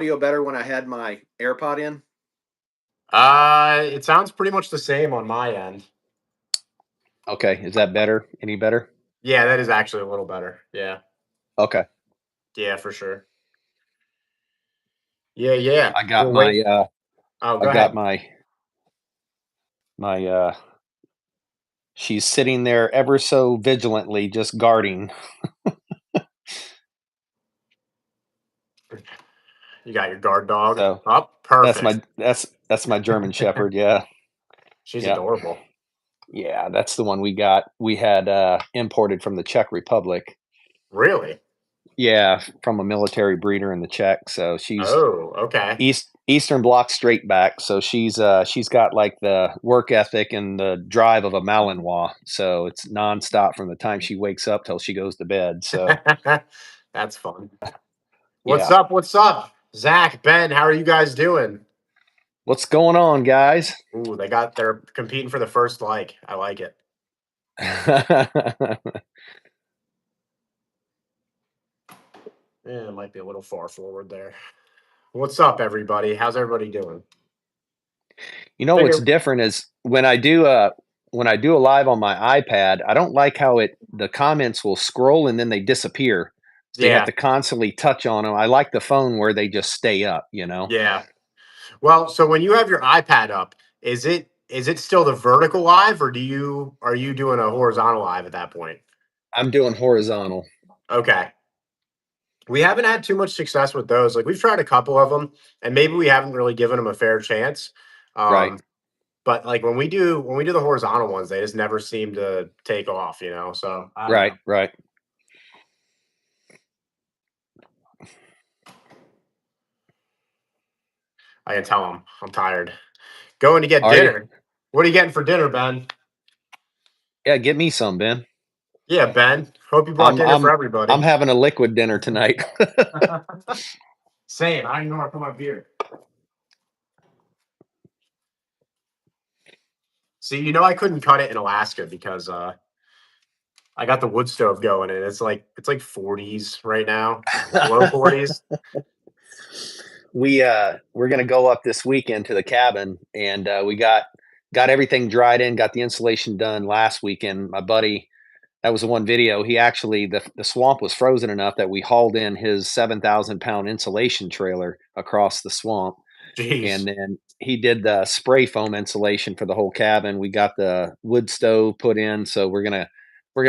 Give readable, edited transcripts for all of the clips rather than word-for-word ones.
audio better when I had my AirPod in? It sounds pretty much the same on my end. Okay, is that better? Any better? Yeah, that is actually a little better. Yeah. Okay. Yeah, for sure. Yeah, yeah. I got Well, wait. my Oh, I go got ahead. my she's sitting there ever so vigilantly just guarding. You got your guard dog. So Oh, that's perfect. my German Shepherd, yeah. She's Yeah. adorable. Yeah, that's the one we got. We had imported from the Czech Republic. Really? Yeah, from a military breeder in the Czech. So she's Oh, okay. Eastern Bloc straight back. So she's got like the work ethic and the drive of a Malinois. So it's nonstop from the time she wakes up till she goes to bed. So That's fun. What's yeah. up? What's up? Zach, Ben, how are you guys doing? What's going on, guys? Ooh, they're competing for the first like. I like it. Yeah, it might be a little far forward there. What's up, everybody? How's everybody doing? You know what's Figure. different is when I do a live on my iPad, I don't like how the comments will scroll and then they disappear. So you have Yeah, to constantly touch on them. I like the phone where they just stay up, you know. yeah. Well, so when you have your iPad up, is it still the vertical live, or are you doing a horizontal live at that point? I'm doing horizontal. Okay. We haven't had too much success with those. Like we've tried a couple of them, and maybe we haven't really given them a fair chance. Right. But like when we do the horizontal ones, they just never seem to take off, you know. So I don't Right, know. right. I can tell them I'm tired. Going to get Are you? dinner. What are you getting for dinner, Ben? Yeah, get me some, Ben. Yeah, Ben. Hope you brought I'm dinner for I'm I'm everybody. having a liquid dinner tonight. Same. I don't even know where to put my beer. See, I couldn't cut it in Alaska because I got the wood stove going and it's like 40s right now. Low 40s. We're gonna go up this weekend to the cabin, and we got everything dried in, got the insulation done last weekend. My buddy, that was the one video. He actually the swamp was frozen enough that we hauled in his 7,000 pound insulation trailer across the swamp, and Jeez. then he did the spray foam insulation for the whole cabin. We got the wood stove put in, so we're gonna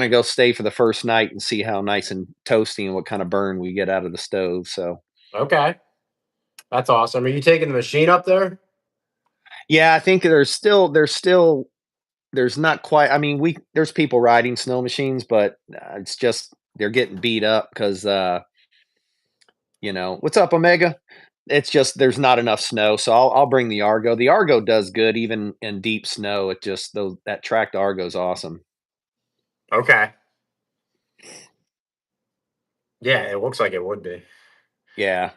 go stay for the first night and see how nice and toasty and what kind of burn we get out of the stove. So Okay. That's awesome. Are you taking the machine up there? yeah, I think there's not quite. I mean, we there's people riding snow machines, but it's just they're getting beat up because what's up, Omega? It's just there's not enough snow, so I'll bring the Argo. The Argo does good even in deep snow. It just those that tracked Argo's awesome. Okay. Yeah, it looks like it would be. Yeah.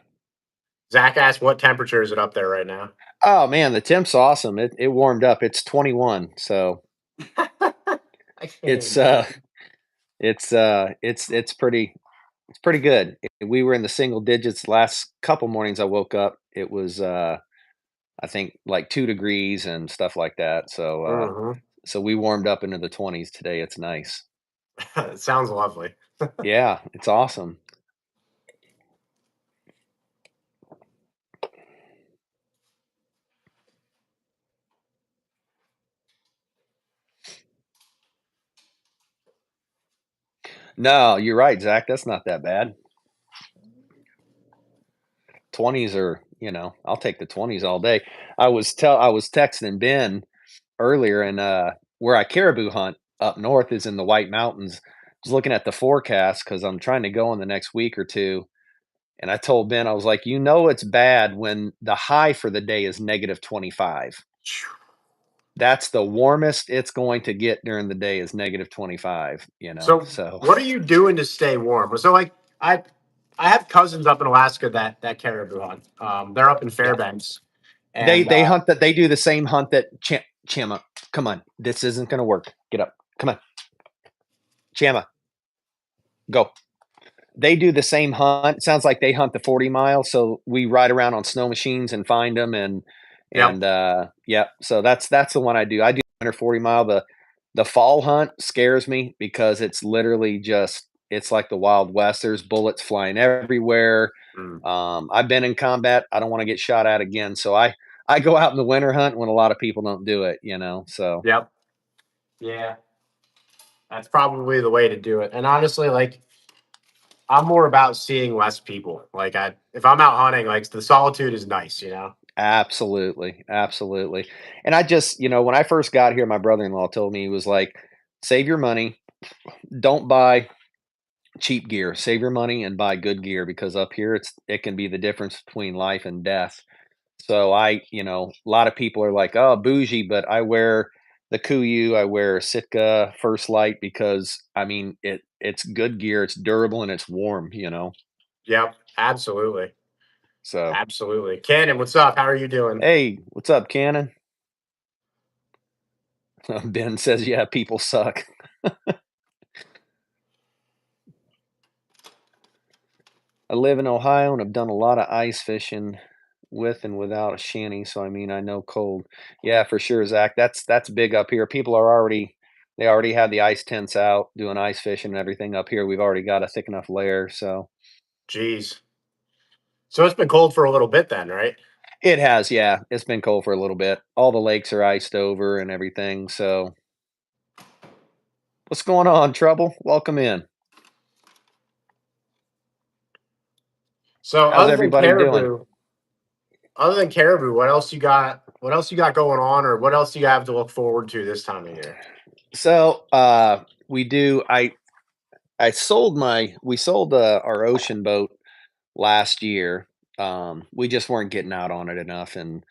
Zach asked what temperature is it up there right now? Oh man, the temp's awesome. It warmed up. It's 21, so I can't it's even tell. it's pretty good. We were in the single digits last couple mornings. I woke up. It was I think like 2 degrees and stuff like that. So Mhm. so we warmed up into the 20s today. It's nice. It sounds lovely. Yeah, it's awesome. No, you're right, Zach. That's not that bad. 20s are, I'll take the 20s all day. I was texting Ben earlier, and where I caribou hunt up north is in the White Mountains. I was looking at the forecast because I'm trying to go in the next week or two. And I told Ben, I was like, it's bad when the high for the day is -25. That's the warmest it's going to get during the day is -25, So, So what are you doing to stay warm? So, like, I have cousins up in Alaska that caribou hunt. They're up in yeah. Fairbanks, They and they hunt that they do the same hunt that Chama. Come on. This isn't gonna work. Get up. Come on. Chama. Go. they do the same hunt. It sounds like they hunt the 40 miles, so we ride around on snow machines and find them, Yep. yeah, so that's the one I do. I do under 40 mile. The fall hunt scares me because it's literally just it's like the Wild West. There's bullets flying everywhere. Mm. I've been in combat. I don't want to get shot at again, so I go out in the winter hunt when a lot of people don't do it, you know. So Yep. Yeah. That's probably the way to do it. And honestly, like I'm more about seeing less people. Like if I'm out hunting, like the solitude is nice, you know? absolutely, absolutely. And I just, when I first got here, my brother-in-law told me he was like, "Save your money. Don't buy cheap gear. Save your money and buy good gear because up here it can be the difference between life and death." So a lot of people are like, "Oh, bougie," but I wear the Kuiu, I wear Sitka First Light because I mean it's good gear, it's durable and it's warm. Yep. Absolutely. So Absolutely. Cannon, what's up? How are you doing? hey, what's up, Cannon? Ben says, "Yeah, people suck." I live in Ohio and have done a lot of ice fishing with and without a shanty, so I mean I know cold. Yeah, for sure, Zach. That's big up here. People are they already have the ice tents out doing ice fishing and everything up here. We've already got a thick enough layer, so Jeez. So it's been cold for a little bit then, right? it has, yeah. It's been cold for a little bit. All the lakes are iced over and everything. So what's going on, Trouble? Welcome in. So How's everybody doing? other than caribou, what else you got? What else you got going on, or what else do you have to look forward to this time of year? So we do I sold my we sold our ocean boat last year. We just weren't getting out on it enough. And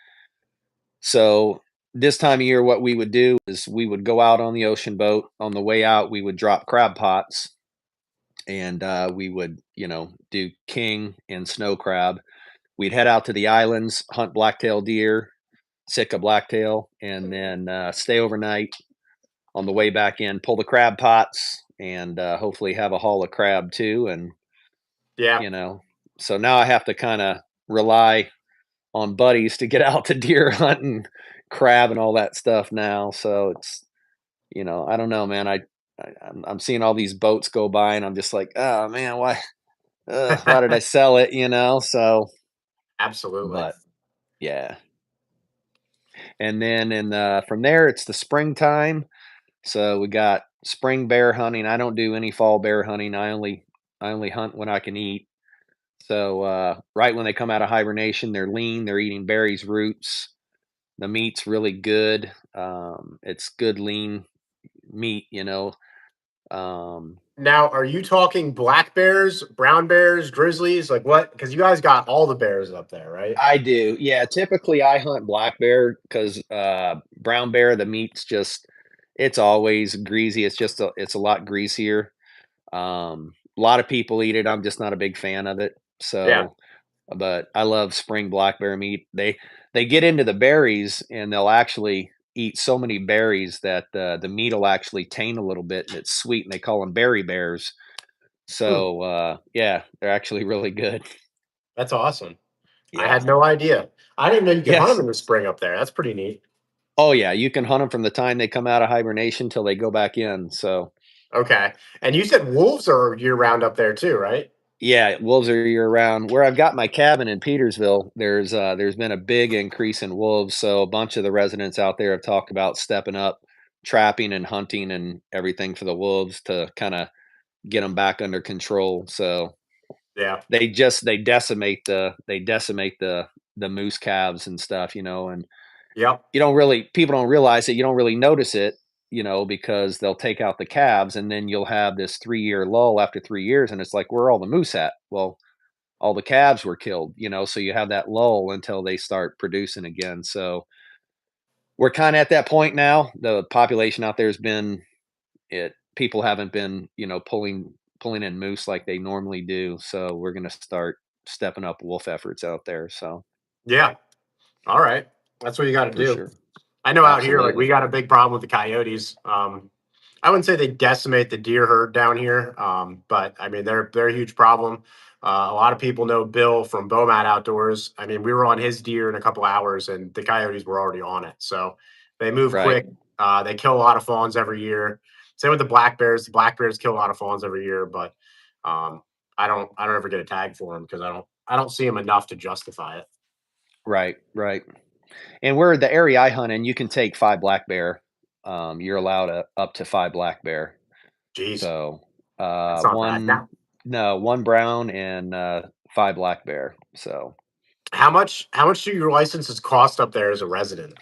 so this time of year, what we would do is we would go out on the ocean boat. On the way out, we would drop crab pots and we would, do king and snow crab. We'd head out to the islands, hunt blacktail deer, Sitka blacktail, and then stay overnight. On the way back in, pull the crab pots and hopefully have a haul of crab too. And, Yeah. you know, so now I have to kind of rely on buddies to get out to deer hunting, crab and all that stuff now. So it's, I don't know, man. I'm seeing all these boats go by, and I'm just like, oh man, why did I sell it? So, Absolutely. but yeah. And then from there, it's the springtime. So we got spring bear hunting. I don't do any fall bear hunting. I only hunt when I can eat. So right when they come out of hibernation, they're lean. They're eating berries, roots. The meat's really good. It's good lean meat. Um, Now, are you talking black bears, brown bears, grizzlies? Like what? Because you guys got all the bears up there, right? I do. Yeah, typically I hunt black bear because brown bear, the meat's just it's always greasy. It's a lot greasier. A lot of people eat it. I'm just not a big fan of it. Yeah. So, but I love spring black bear meat. They get into the berries and they'll actually eat so many berries that the meat will actually taint a little bit and it's sweet and they call them berry bears. Hmm, So yeah, they're actually really good. that's awesome. I Yeah. had no idea. I didn't know you could hunt them Yes. in the spring up there. That's pretty neat. Oh yeah, you can hunt them from the time they come out of hibernation till they go back in. So Okay. And you said wolves are year round up there too, right? yeah, wolves are year round. Where I've got my cabin in Petersville, there's been a big increase in wolves. So a bunch of the residents out there have talked about stepping up trapping and hunting and everything for the wolves to kind of get them back under control. So Yeah. they decimate the moose calves and stuff, and Yep. people don't realize it. You don't really notice it, because they'll take out the calves and then you'll have this 3-year lull after 3 years, and it's like, where are all the moose at? Well, all the calves were killed, so you have that lull until they start producing again. So we're kind of at that point now. The population out there has been it people haven't been, pulling in moose like they normally do. So we're gonna start stepping up wolf efforts out there. So Yeah. All right. That's what you got to for do. sure. I know out here, like we Absolutely. got a big problem with the coyotes. I wouldn't say they decimate the deer herd down here, but I mean they're a huge problem. A lot of people know Bill from Bowmat Outdoors. I mean, we were on his deer in a couple hours, and the coyotes were already on it. So they move Right. quick. They kill a lot of fawns every year. Same with the black bears. The black bears kill a lot of fawns every year, but um, I don't ever get a tag for them because I don't see them enough to justify it. Right. Right. And where the area I hunt in, you can take 5 black bear. You're allowed up to 5 black bear. Jeez, So, that's not bad. 1 Now, no, 1 brown and, 5 black bear. So how much do your licenses cost up there as a resident?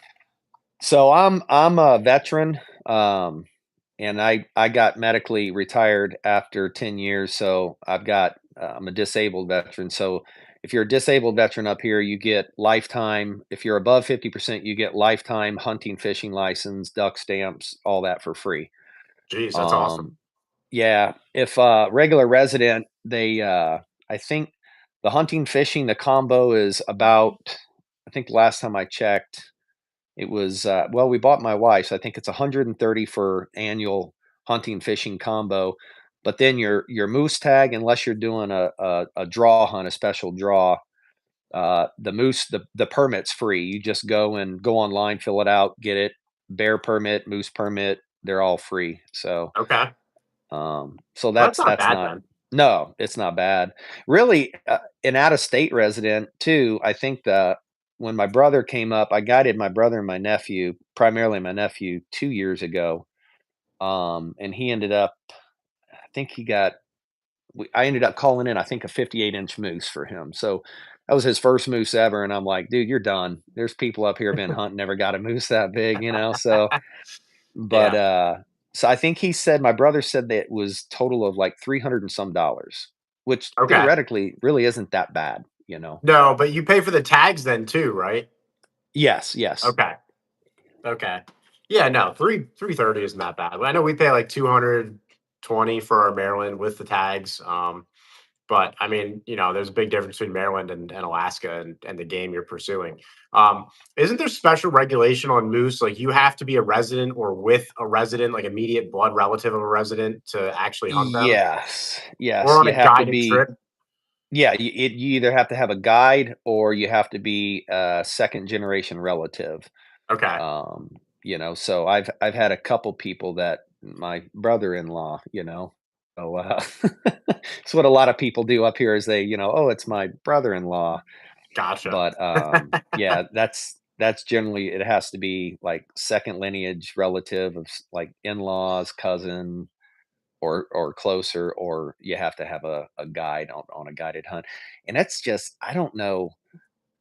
I'm a veteran, and I got medically retired after 10 years, so I'm a disabled veteran, so if you're a disabled veteran up here, you get lifetime if you're above 50%, you get lifetime hunting, fishing license, duck stamps, all that for free. Jeez, that's awesome. Um, yeah, if, regular resident, I think the hunting, fishing, the combo is about I think last time I checked it was, well, we bought my wife's. I think it's 130 for annual hunting fishing combo, but then your moose tag, unless you're doing a draw hunt, a special draw, the permit's free. You just go online, fill it out, get it. Bear permit, moose permit, they're all free. So Okay, so well, that's not that's bad not then. no, it's not bad. Really, an out-of-state resident too, I think when my brother came up, I guided my brother and my nephew, primarily my nephew, 2 years ago, and he ended up I think he got I ended up calling in, I think, a 58-inch moose for him. So, that was his first moose ever, and I'm like, "Dude, you're done. There's people up here been hunting, never got a moose that big," you know? So but, Yeah. so I think he said my brother said that it was total of like 300 and some dollars, which Okay. theoretically really isn't that bad, you know? No, but you pay for the tags then too, right? Yes, yes. Okay. Okay. Yeah, no, 330 isn't that bad. I know we pay like 220 for our Maryland with the tags. But I mean, there's a big difference between Maryland and Alaska and the game you're pursuing. Isn't there special regulation on moose? Like you have to be a resident or with a resident, like immediate blood relative of a resident to actually hunt them, Yes, or yes, on you a have to guided be trip? yeah, you either have to have a guide or you have to be a second generation relative. Okay. Um, so I've had a couple people that my brother-in-law, so, it's what a lot of people do up here is they, "Oh, it's my brother-in-law." Gotcha. But, yeah, that's generally it has to be, like, second lineage relative of like, in-laws, cousin, or closer, or you have to have a guide on a guided hunt, and that's just I don't know.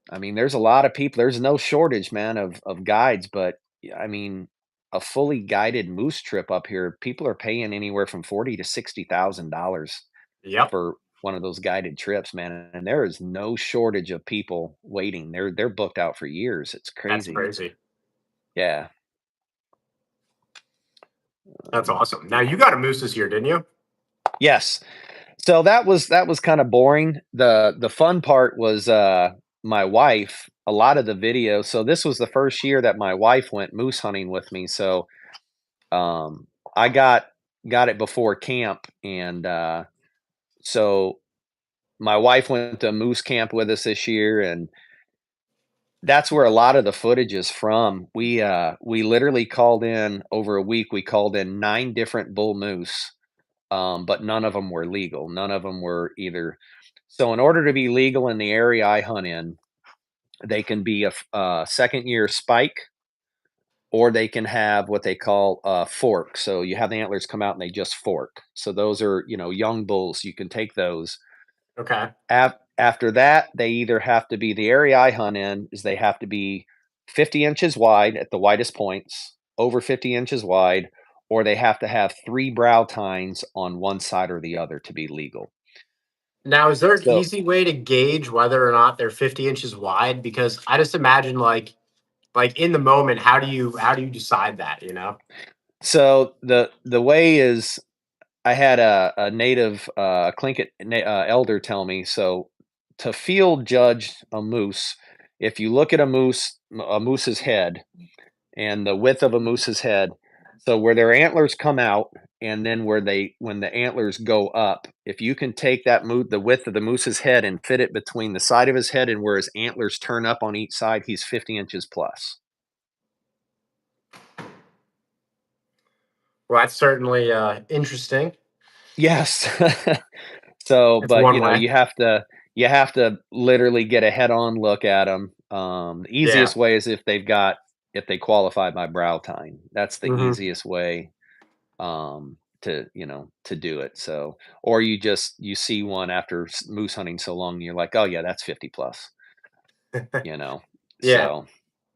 I mean, there's a lot of people there's no shortage, man, of guides, but, yeah, I mean, a fully guided moose trip up here, people are paying anywhere from 40 to $60,000 Yep. for one of those guided trips, man, and there is no shortage of people waiting. They're booked out for years. It's That's crazy. crazy. Yeah. That's awesome. Now you got a moose this year, didn't you? Yes. So that was kind of boring. The fun part was my wife, a lot of the videos. So this was the first year that my wife went moose hunting with me. So I got it before camp and so my wife went to moose camp with us this year and that's where a lot of the footage is from. We literally called in over a week, we called in 9 different bull moose, but none of them were legal. None of them were either so in order to be legal in the area I hunt in, they can be a second year spike, or they can have what they call a fork. So you have the antlers come out and they just fork. So those are, young bulls. You can take those. Okay. After that, they either have to be the area I hunt in is they have to be 50 inches wide at the widest points, over 50 inches wide, or they have to have 3 brow tines on one side or the other to be legal. Now, is there an So easy way to gauge whether or not they're 50 inches wide? Because I just imagine like in the moment, how do you decide that? so the way is I had a native Tlingit elder tell me so to field judge a moose, if you look at a moose's head and the width of a moose's head, So where their antlers come out, and then when the antlers go up, if you can take the width of the moose's head and fit it between the side of his head and where his antlers turn up on each side, he's 50 inches plus. Well, that's certainly interesting. Yes. So, It's but one way. you have to literally get a head-on look at them. The Yeah. easiest way is if they qualify by brow tine. That's the Hmm. easiest way to do it. So, or you see one after moose hunting so long, and you're like, oh yeah, that's 50 plus. You know, Yeah. so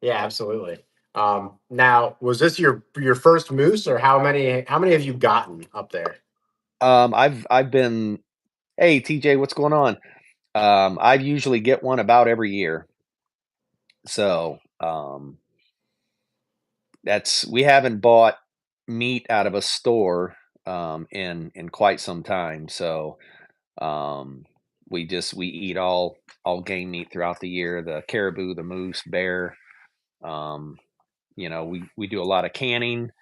Yeah. Absolutely. Now, was this your first moose, or how many have you gotten up there? I've been. Hey TJ, what's going on? I usually get one about every year. So that's we haven't bought meat out of a store in quite some time. So um, we eat all game meat throughout the year: the caribou, the moose, bear. Um, we do a lot of canning.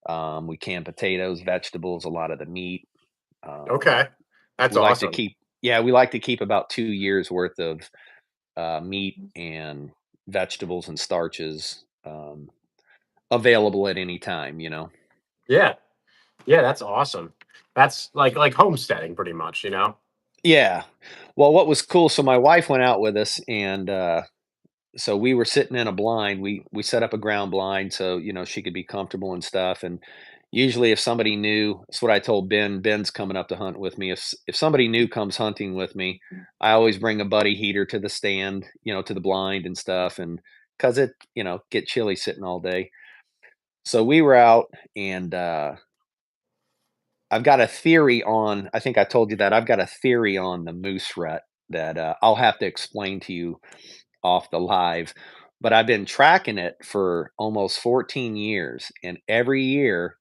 We can potatoes, vegetables, a lot of the meat. Um, Okay, that's we like to awesome. keep yeah we like to keep about 2 years worth of meat and vegetables and starches available at any time. Yeah. Yeah, that's awesome. That's like homesteading, pretty much. Yeah. Well, what was cool, so my wife went out with us, and so we were sitting in a blind. We set up a ground blind so, she could be comfortable and stuff, and usually if somebody new, that's what I told Ben's coming up to hunt with me. If somebody new comes hunting with me, I always bring a buddy heater to the stand, to the blind and stuff, and 'cause get chilly sitting all day. So we were out, and I've got a theory on I think I told you that I've got a theory on the moose rut that, I'll have to explain to you off the live, but I've been tracking it for almost 14 years, and every year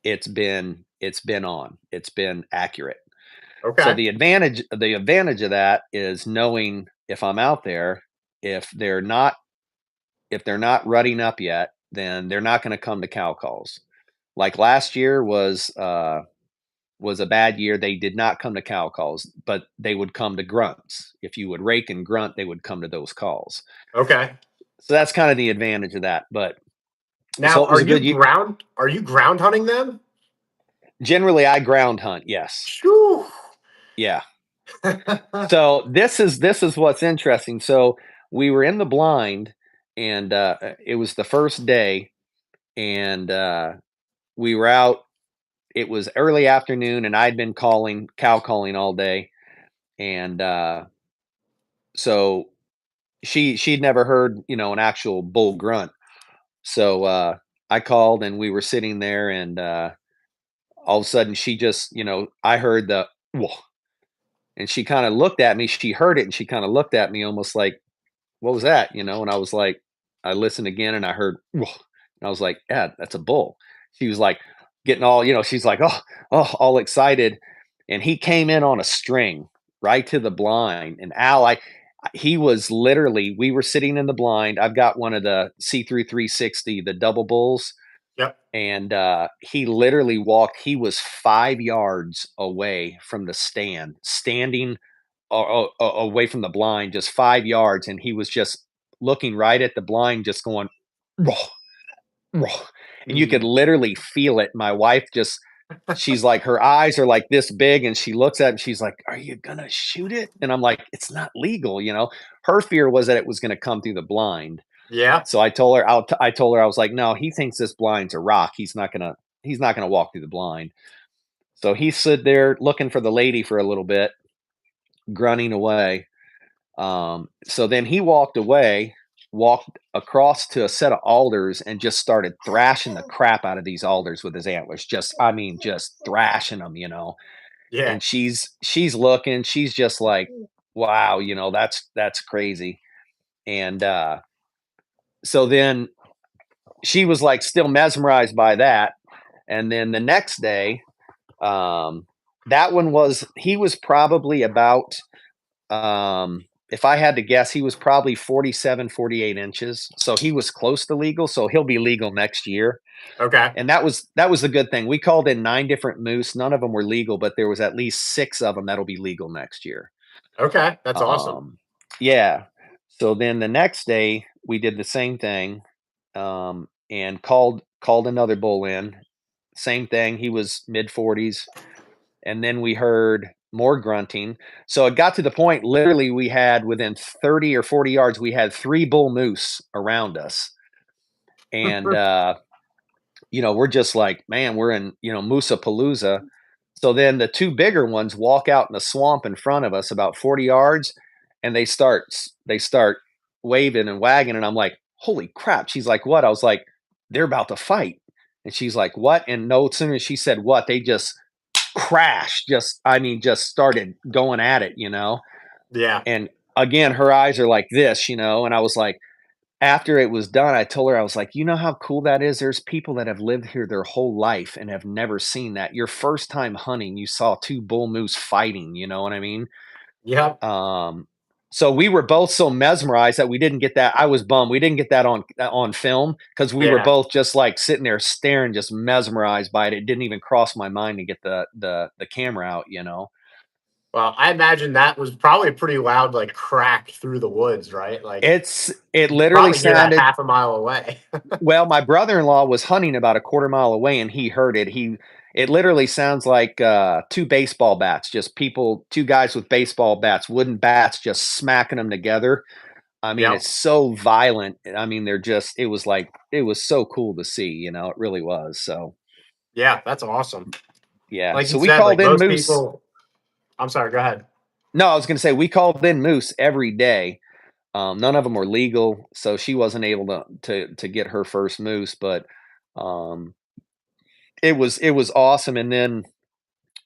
it's been on. It's been accurate. So Okay. the advantage of that is knowing if I'm out there, if they're not rutting up yet, then they're not gonna come to cow calls. Like last year was a bad year. They did not come to cow calls, but they would come to grunts. If you would rake and grunt, they would come to those calls. Okay. So that's kind of the advantage of that. But so Now, it was a good year. are you ground hunting them? Generally, I ground hunt. Yes. Shoo. Yeah. So this is what's interesting. So we were in the blind, and it was the first day, and we were out. It was early afternoon, and I'd been cow calling all day, and so she'd never heard an actual bull grunt. So I called, and we were sitting there, and all of a sudden she just I heard the whoa, and she kind of looked at me. She heard it, and she kind of looked at me almost like, what was that? And I was like, I listened again, and I heard whoa, and I was like, yeah, that's a bull. She was like getting all she's like, oh, all excited, and he came in on a string right to the blind. And Al, he was literally, we were sitting in the blind. I've got one of the see-through 360, the double bulls, Yep. and he literally he was 5 yards away from the stand, standing away from the blind, just 5 yards, and he was just looking right at the blind, just going "Roh, roh," and you could Mhm. literally feel it. My wife just, she's like, her eyes are like this big, and she looks at it, and she's like, are you gonna shoot it? And I'm like, it's not legal. Her fear was that it was going to come through the blind. Yeah. So I told her, I was like, no, he thinks this blind's a rock. He's not gonna walk through the blind. So he stood there looking for the lady for a little bit, grunting away. So then he walked away, walked across to a set of alders, and just started thrashing the crap out of these alders with his antlers. I mean, just thrashing them. Yeah. And she's looking, she's just like, wow, that's crazy. And so then she was like still mesmerized by that. And then the next day, um, that one was he was probably about if I had to guess, he was probably 47, 48 inches. So he was close to legal. So he'll be legal next year. Okay. And that was the good thing. We called in 9 different moose. None of them were legal, but there was at least 6 of them that'll be legal next year. Okay. That's awesome. Yeah. So then the next day we did the same thing, and called another bull in. Same thing. He was mid 40s, and then we heard more grunting. So it got to the point. Literally, we had within 30 or 40 yards, we had 3 bull moose around us, and we're just like, man, we're in Moosapalooza. So then the 2 bigger ones walk out in the swamp in front of us about 40 yards, and they start waving and wagging, and I'm like, "Holy crap." She's like, "What?" I was like, "They're about to fight." And she's like, "What?" And no sooner as she said what, they just crashed, just started going at it. Yeah. And again, her eyes are like this, and I was like, after it was done, I told her, I was like, "You know how cool that is? There's people that have lived here their whole life and have never seen that. Your first time hunting, you saw 2 bull moose fighting, you know what I mean?" Yep. Um, so we were both so mesmerized that we didn't get that. I was bummed we didn't get that on film, because we were Yeah. both just like sitting there staring, just mesmerized by it. It didn't even cross my mind to get the camera out. Well, I imagine that was probably a pretty loud, like, crack through the woods, right? Like, It you could literally probably hear that sounded. half a mile away. Well, my brother-in-law was hunting about a quarter mile away, and he heard it. It literally sounds like 2 baseball bats, just 2 guys with baseball bats, wooden bats, just smacking them together. I mean, Yep. it's so violent. I mean, it was so cool to see. It really was. So Yeah, that's awesome. yeah. Like you So we said, like called in most moose. people. I'm sorry. Go ahead. No, I was going to say we called in moose every day. None of them were legal, so she wasn't able to get her first moose, but um, it was awesome. And then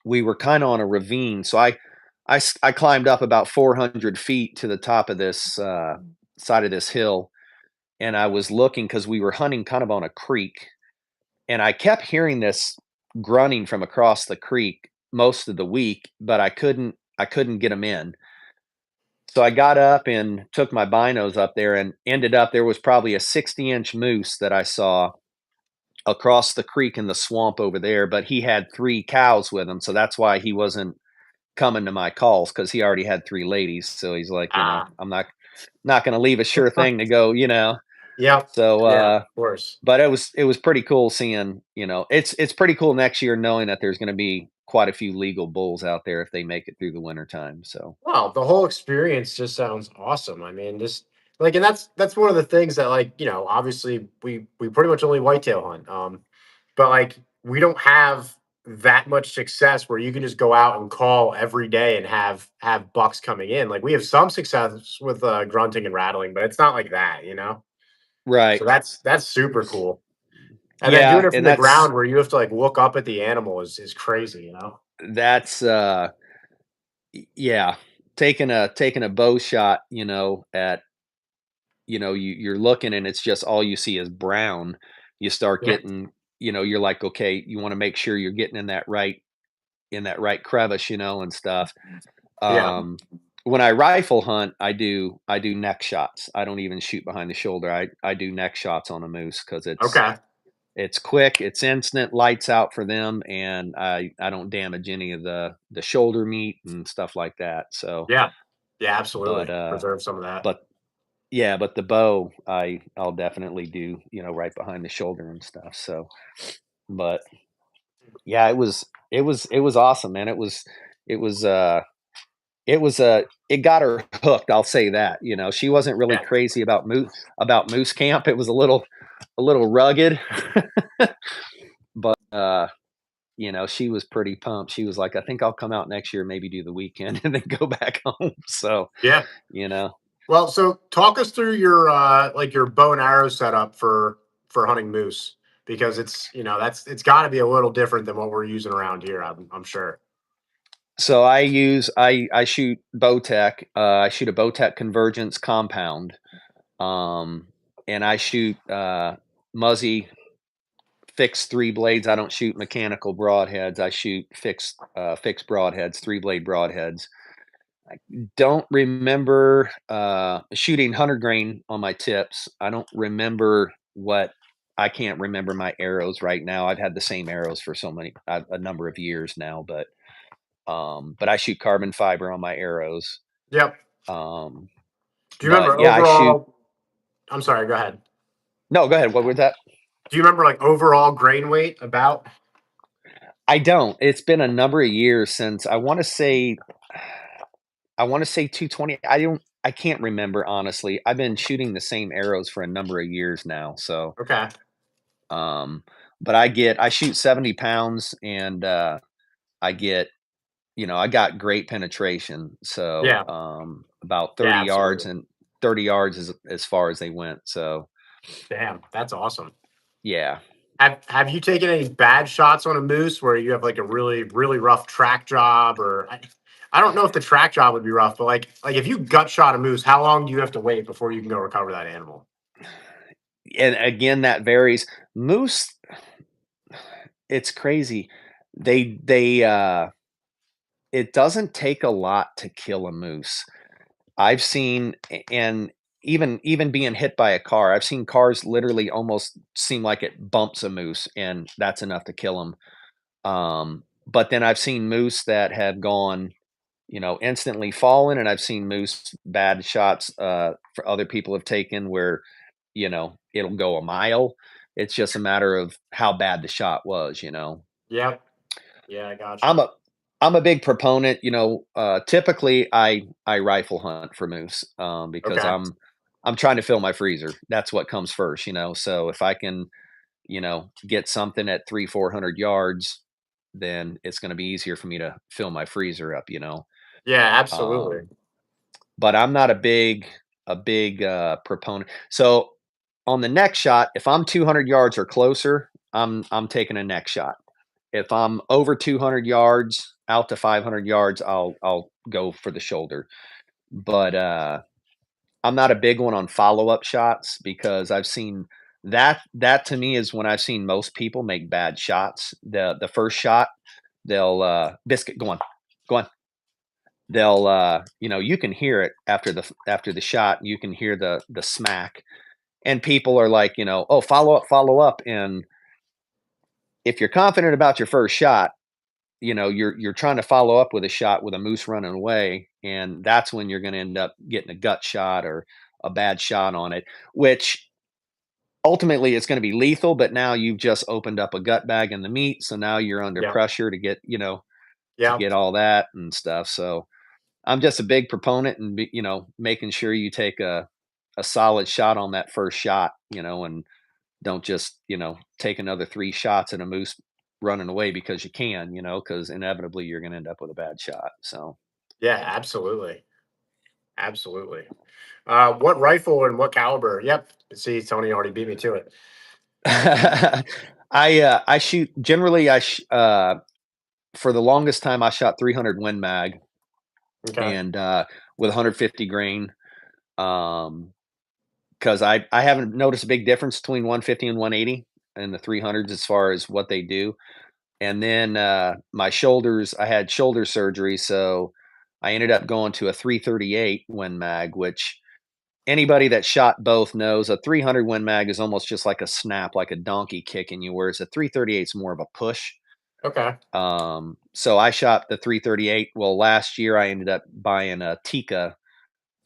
we were kind of on a ravine, so I climbed up about 400 feet to the top of this side of this hill, and I was looking because we were hunting kind of on a creek, and I kept hearing this grunting from across the creek most of the week, but I couldn't get them in. So I got up and took my binos up there, and ended up there was probably a 60-inch moose that I saw across the creek in the swamp over there, but he had 3 cows with him, so that's why he wasn't coming to my calls, because he already had 3 ladies. So he's like, Ah. I'm not going to leave a sure thing to go. Yep. So Yeah. Of course. but it was pretty cool seeing. It's pretty cool next year knowing that there's going to be quite a few legal bulls out there if they make it through the winter time. So Well, the whole experience just sounds awesome. I mean, just like, and that's one of the things that, like, obviously we pretty much only whitetail hunt. But like, we don't have that much success where you can just go out and call every day and have bucks coming in. Like, we have some success with grunting and rattling, but it's not like that. right. So that's super cool. And then doing Yeah, it from and the ground where you have to like look up at the animal is crazy. that's yeah, taking a bow shot, at you're looking, and it's just all you see is brown. You start Yeah. getting, you're like, okay, you want to make sure you're getting in that right crevice, and stuff. Yeah. Um, when I rifle hunt, I do neck shots. I don't even shoot behind the shoulder. I do neck shots on a moose, because Okay. it's quick, it's instant, lights out for them, and I don't damage any of the shoulder meat and stuff like that. So, Yeah. Yeah, but absolutely. Preserve some of that. but yeah, but the bow I'll definitely do, right behind the shoulder and stuff. So, but yeah, it was awesome, man. It was it got her hooked, I'll say that. She wasn't really Yeah. crazy about moose camp. It was a little rugged, but she was pretty pumped. She was like, "I think I'll come out next year, maybe do the weekend and then go back home." So, Yeah. you know. Well, so talk us through your like your bow and arrow setup for hunting moose, because it's got to be a little different than what we're using around here. I'm sure. So I shoot Bowtech. I shoot a Bowtech Convergence compound. Um and I shoot Muzzy fixed 3 blades. I don't shoot mechanical broadheads. I shoot fixed broadheads, 3 blade broadheads. Don't remember, shooting 100 grain on my tips. I don't remember what I can't remember my arrows right now. I've had the same arrows for a number of years now, but I shoot carbon fiber on my arrows. Yep. Um, Do you but remember yeah, I shoot. overall? I'm sorry. Go ahead. No, go ahead. What was that? Do you remember like overall grain weight about? I don't. It's been a number of years since I want to say 220. I can't remember honestly. I've been shooting the same arrows for a number of years now. So, Okay. um, but I shoot 70 pounds and, I get, I got great penetration. So, Yeah. about Yeah. 30 yards Absolutely. and 30 yards is as far as they went. So, Damn. That's awesome. yeah. Have you taken any bad shots on a moose where you have like a really rough track job or I don't know if the track job would be rough, but like if you gut shot a moose, how long do you have to wait before you can go recover that animal? And again, that varies. Moose, it's crazy. They it doesn't take a lot to kill a moose. I've seen and even being hit by a car, I've seen cars literally almost seem like it bumps a moose, and that's enough to kill them. But then I've seen moose that have gone, instantly fallen, and I've seen moose bad shots, for other people have taken where, it'll go a mile. It's just a matter of how bad the shot was. Yep. Yeah, I I'm gotcha. a I'm a big proponent, typically I rifle hunt for moose, because Okay. I'm trying to fill my freezer. That's what comes first. So if I can, get something at 300-400 yards, then it's gonna be easier for me to fill my freezer up. Yeah, absolutely. Um, but I'm not a big, proponent. So on the next shot, if I'm 200 yards or closer, I'm taking a neck shot. If I'm over 200 yards, out to 500 yards, I'll go for the shoulder. But, I'm not a big one on follow-up shots because I've seen that to me is when I've seen most people make bad shots. The first shot, they'll, "Biscuit, go on, go on." They'll, you can hear it after the shot, you can hear the smack, and people are like, "Oh, follow up," and if you're confident about your first shot, you're trying to follow up with a shot with a moose running away, and that's when you're gonna end up getting a gut shot or a bad shot on it, which ultimately it's gonna be lethal, but now you've just opened up a gut bag in the meat, so now you're under Yeah. pressure to Yeah. get all that and stuff. So I'm just a big proponent and making sure you take a solid shot on that first shot, and don't just, take another 3 shots at a moose running away because you can, because inevitably you're gonna end up with a bad shot, so. Yeah, absolutely. Absolutely. What rifle and what caliber? Yep. See, Tony already beat me to it. I shoot generally, for the longest time, I shot 300 Win Mag Okay. and, with 150 grain, because I haven't noticed a big difference between 150 and 180 and the 300s as far as what they do. And then, my shoulders, I had shoulder surgery, so I ended up going to a 338 Win Mag, which anybody that shot both knows a 300 Win Mag is almost just like a snap, like a donkey kicking you, whereas a 338 is more of a push. Okay. So I shot the 338. Well, last year I ended up buying a Tika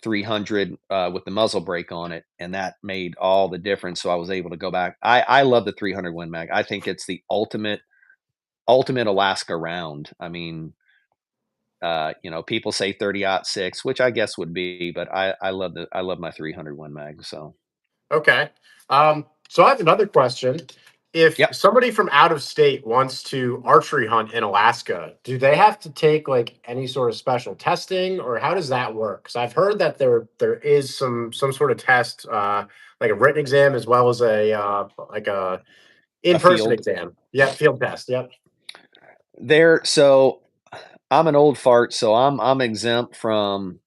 300, with the muzzle brake on it, and that made all the difference. So I was able to go back. I love the 300 Win Mag. I think it's the ultimate Alaska round. I mean, people say 30-06, which I guess would be, but I love my 300 Win Mag. So Okay. So I have another question. If yep. somebody from out of state wants to archery hunt in Alaska, do they have to take like any sort of special testing, or how does that work? Because I've heard that there is some sort of test, like a written exam as well as a like a in A person field exam. Yeah, field test. Yep. there. So I'm an old fart, so I'm exempt from.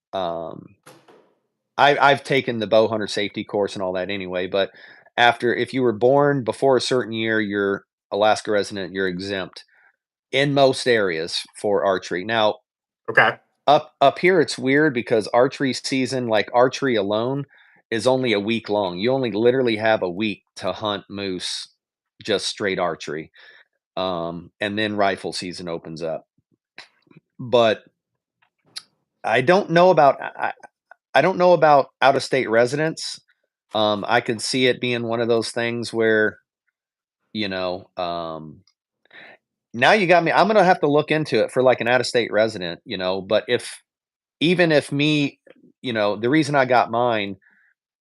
I've taken the bow hunter safety course and all that anyway, but if you were born before a certain year, you're Alaska resident, you're exempt in most areas for archery. Now, Okay. Up here, it's weird because archery season, like archery alone, is only a week long. You only literally have a week to hunt moose, just straight archery. And then rifle season opens up. But I don't know about I don't know about out of state residents. I could see it being one of those things where, you know, now you got me. I'm gonna have to look into it for like an out of state resident, But if even if me, the reason I got mine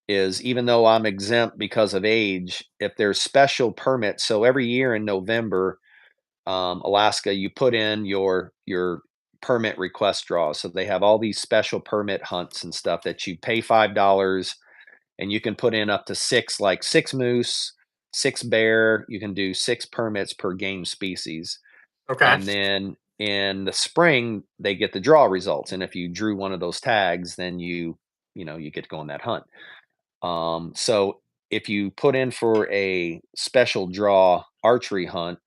is even though I'm exempt because of age, if there's special permits, so every year in November, Alaska, you put in your permit request draws. So they have all these special permit hunts and stuff that you pay $5 and you can put in up to six moose, six bear. You can do six permits per game species. Okay. And then in the spring, they get the draw results. And if you drew one of those tags, then you get to go on that hunt. So if you put in for a special draw archery hunt,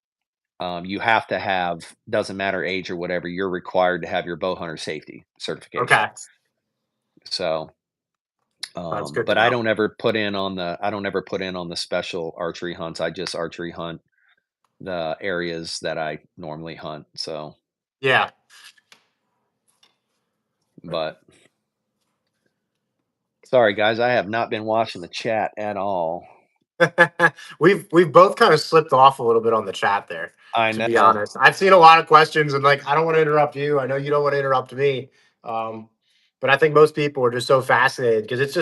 you have to have, doesn't matter age or whatever, you're required to have your bow hunter safety certification. Okay. So, That's good to but I know. don't ever put in on the special archery hunts. I just archery hunt the areas that I normally hunt. So, Yeah. but sorry guys, I have not been watching the chat at all. We've both kind of slipped off a little bit on the chat there, I to be know. honest. I've seen a lot of questions and like I don't want to interrupt you. I know you don't want to interrupt me. Um, but I think most people are just so fascinated because it's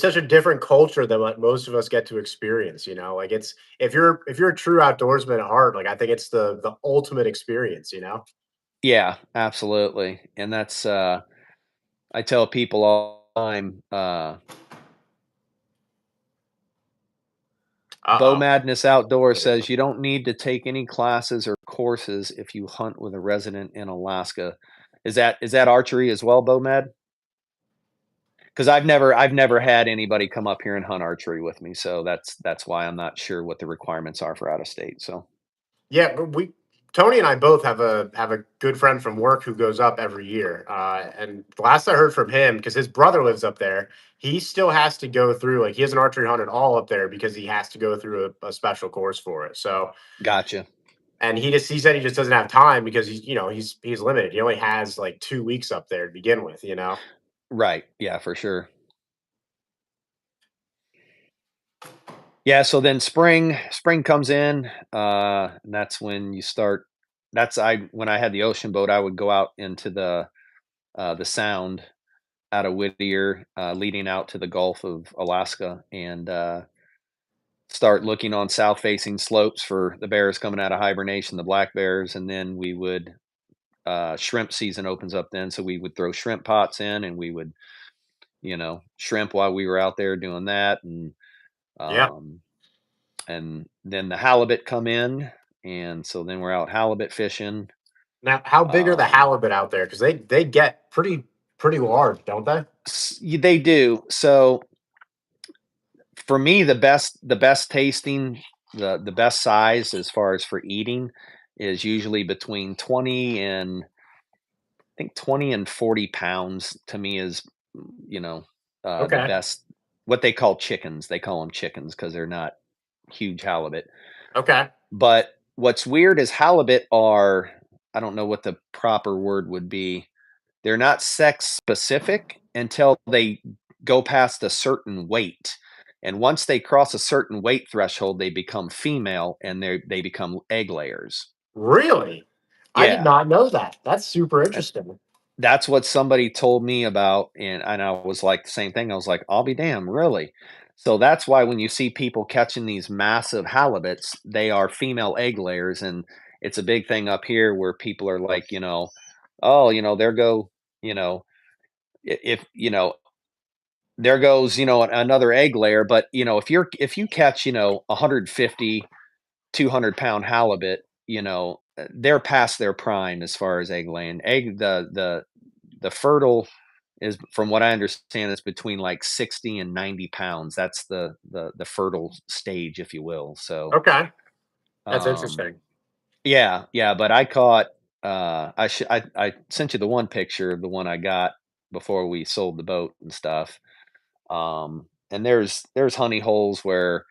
such a different culture than what most of us get to experience, Like it's if you're a true outdoorsman at heart, like I think it's the ultimate experience. Yeah, absolutely. And that's I tell people all the time, Bow Uh-oh. Madness Outdoors says you don't need to take any classes or courses if you hunt with a resident in Alaska. Is that archery as well, Bow Mad? Because I've never had anybody come up here and hunt archery with me, so that's why I'm not sure what the requirements are for out of state. So Yeah, but we Tony and I both have a good friend from work who goes up every year. And the last I heard from him, because his brother lives up there, he still has to go through like he has an archery hunt at all up there because he has to go through a special course for it. So gotcha. and he said he just doesn't have time because he's limited. He only has like 2 weeks up there to begin with. Right. Yeah, for sure. Yeah, so then spring comes in, and that's when you start. That's I when I had the ocean boat, I would go out into the sound out of Whittier, leading out to the Gulf of Alaska, and start looking on south facing slopes for the bears coming out of hibernation, the black bears, and then we would shrimp season opens up then, so we would throw shrimp pots in, and we would shrimp while we were out there doing that, Yeah. um, and then the halibut come in, and so then we're out halibut fishing. Now, how big are the Um, halibut out there? Because they get pretty large, don't they? they do. So for me, the best tasting, the best size as far as for eating is usually between 20 and 40 pounds. To me is you know the Okay. best. What they call chickens, they call them chickens because they're not huge halibut. Okay. But what's weird is halibut are, I don't know what the proper word would be. They're not sex specific until they go past a certain weight. And once they cross a certain weight threshold, they become female and they become egg layers. Really? I did Yeah. not know that. That's super And interesting. that's what somebody told me about. And I was like the same thing. I was like, I'll be damned, really? So that's why when you see people catching these massive halibuts, they are female egg layers. And it's a big thing up here where people are like, oh, there go, you know, if there goes another egg layer. But if you catch 150, 200 pound halibut, they're past their prime as far as egg laying. The fertile is, from what I understand, is between like 60 and 90 pounds. That's the fertile stage, if you will. So Okay. That's um interesting. yeah, yeah, but I caught I sent you the one picture of the one I got before we sold the boat and stuff. And there's honey holes where,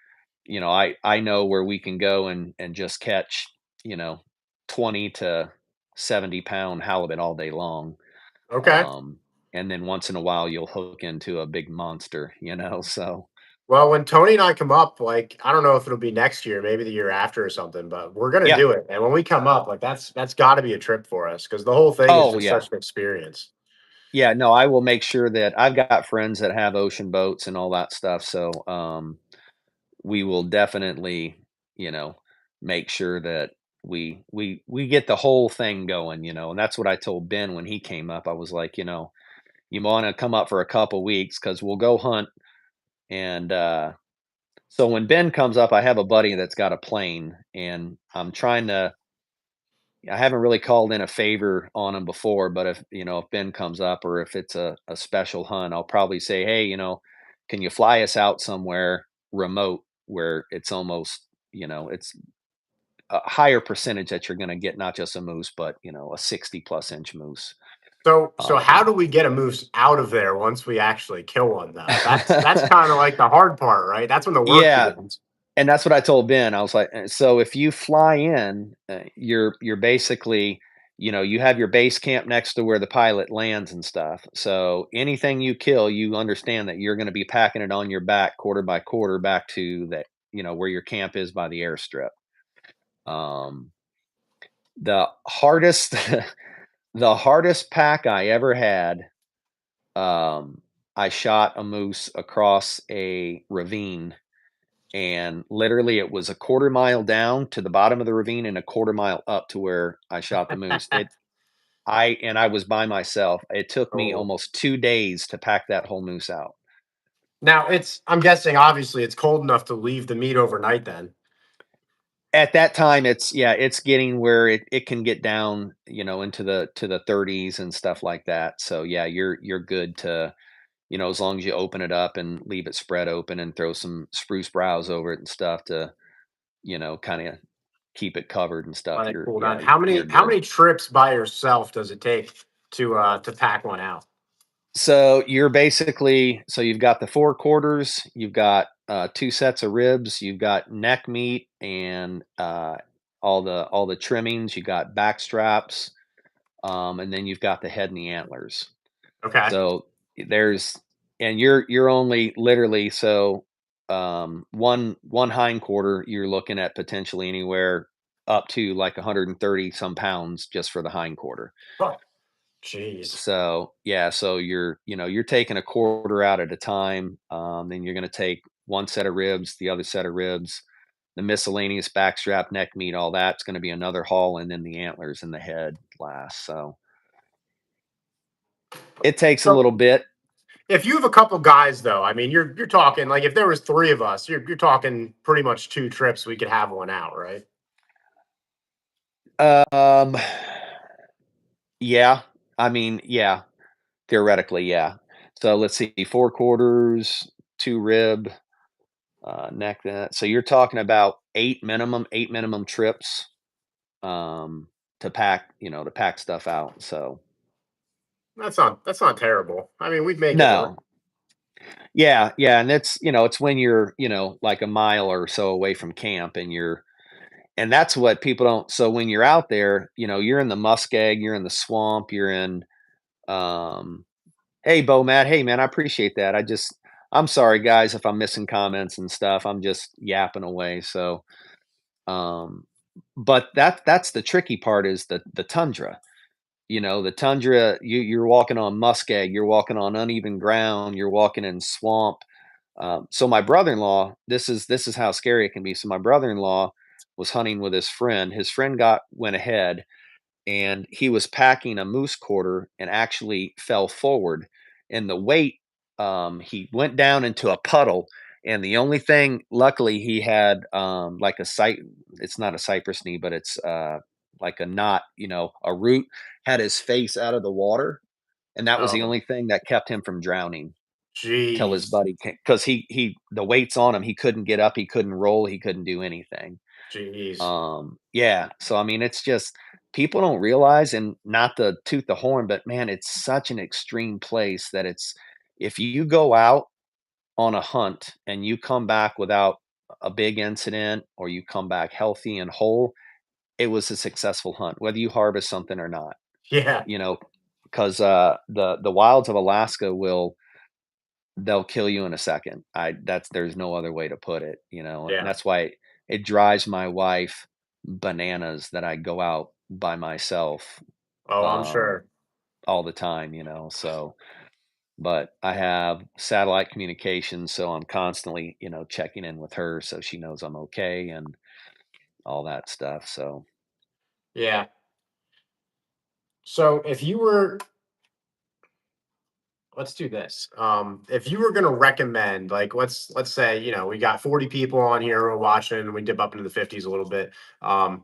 I know where we can go and just catch, you know, 20 to 70-pound halibut all day long. Okay. Um, and then once in a while you'll hook into a big monster, so Well, when Tony and I come up, like I don't know if it'll be next year, maybe the year after or something, but we're gonna yeah. do it. And when we come up, like that's got to be a trip for us because the whole thing is Oh just yeah. such an experience. Yeah, no, I will make sure that I've got friends that have ocean boats and all that stuff. So we will definitely, you know, make sure that we get the whole thing going, and that's what I told Ben when he came up. I was like, you want to come up for a couple weeks because we'll go hunt. And so when Ben comes up, I have a buddy that's got a plane, and I haven't really called in a favor on him before, but if Ben comes up or if it's a special hunt, I'll probably say, hey, can you fly us out somewhere remote where it's almost, it's a higher percentage that you're going to get not just a moose, but a 60+ inch moose. So how Um, do we get a moose out of there once we actually kill one though? That's kind of like the hard part, right? That's when the work yeah, begins. and that's what I told Ben. I was like, so if you fly in, you're basically, you have your base camp next to where the pilot lands and stuff. So anything you kill, you understand that you're going to be packing it on your back quarter by quarter back to that, where your camp is by the airstrip. Um, the hardest, the hardest pack I ever had. I shot a moose across a ravine, and literally it was a quarter mile down to the bottom of the ravine and a quarter mile up to where I shot the moose. I was by myself. It took me Oh. almost 2 days to pack that whole moose out. Now I'm guessing obviously it's cold enough to leave the meat overnight then. At that time, it's getting where it can get down, into the 30s and stuff like that. So yeah, you're good to, as long as you open it up and leave it spread open and throw some spruce browse over it and stuff to, kind of keep it covered and stuff. Let it cool down. Yeah, How you're many how good. many trips by yourself does it take to pack one out? So you've got the four quarters, you've got two sets of ribs, you've got neck meat and all the trimmings, you got back straps, and then you've got the head and the antlers. Okay. So there's and you're only literally one hind quarter you're looking at potentially anywhere up to like 130 some pounds just for the hind quarter. Oh, jeez. So yeah, so you're taking a quarter out at a time. Then you're going to take one set of ribs, the other set of ribs, the miscellaneous backstrap, neck meat, all that's going to be another haul, and then the antlers and the head last. So it takes a So little bit. if you have a couple guys though, I mean you're talking like if there was three of us, you're talking pretty much two trips we could have one out, right? Um, yeah, I mean, yeah, theoretically, yeah. So let's see, four quarters, two rib, neck. That so you're talking about eight minimum trips um, to pack stuff out. So That's not terrible. I mean, we'd make it work. no, yeah, yeah, and it's when you're like a mile or so away from camp, and that's what people don't. So when you're out there, you're in the muskeg, you're in the swamp, you're in. Um, hey, Bo, Matt. Hey, man, I appreciate that. I'm sorry, guys, if I'm missing comments and stuff. I'm just yapping away. So, um, but that's the tricky part is the tundra. The tundra, you're walking on muskeg, you're walking on uneven ground, you're walking in swamp. So my brother-in-law, this is how scary it can be. So my brother-in-law was hunting with his friend. His friend went ahead and he was packing a moose quarter and actually fell forward. And the weight, he went down into a puddle. And the only thing, luckily, he had like it's not a cypress knee, but it's like a knot, a root, had his face out of the water. And that was the Oh, only thing that kept him from drowning till his jeez, buddy came. Because the weight's on him. He couldn't get up. He couldn't roll. He couldn't do anything. jeez. Yeah. So, I mean, it's just people don't realize, and not to toot the horn, but man, it's such an extreme place that it's if you go out on a hunt and you come back without a big incident or you come back healthy and whole, it was a successful hunt, whether you harvest something or not, Yeah. you know, because the wilds of Alaska will they'll kill you in a second. There's no other way to put it, and Yeah. that's why it drives my wife bananas that I go out by myself Oh, I'm um, sure. all the time, so but I have satellite communication, so I'm constantly, checking in with her so she knows I'm okay and all that stuff. So Yeah. So if you were, let's do this. If you were going to recommend, like, let's say, we got 40 people on here who are watching, and we dip up into the 50s a little bit. Um,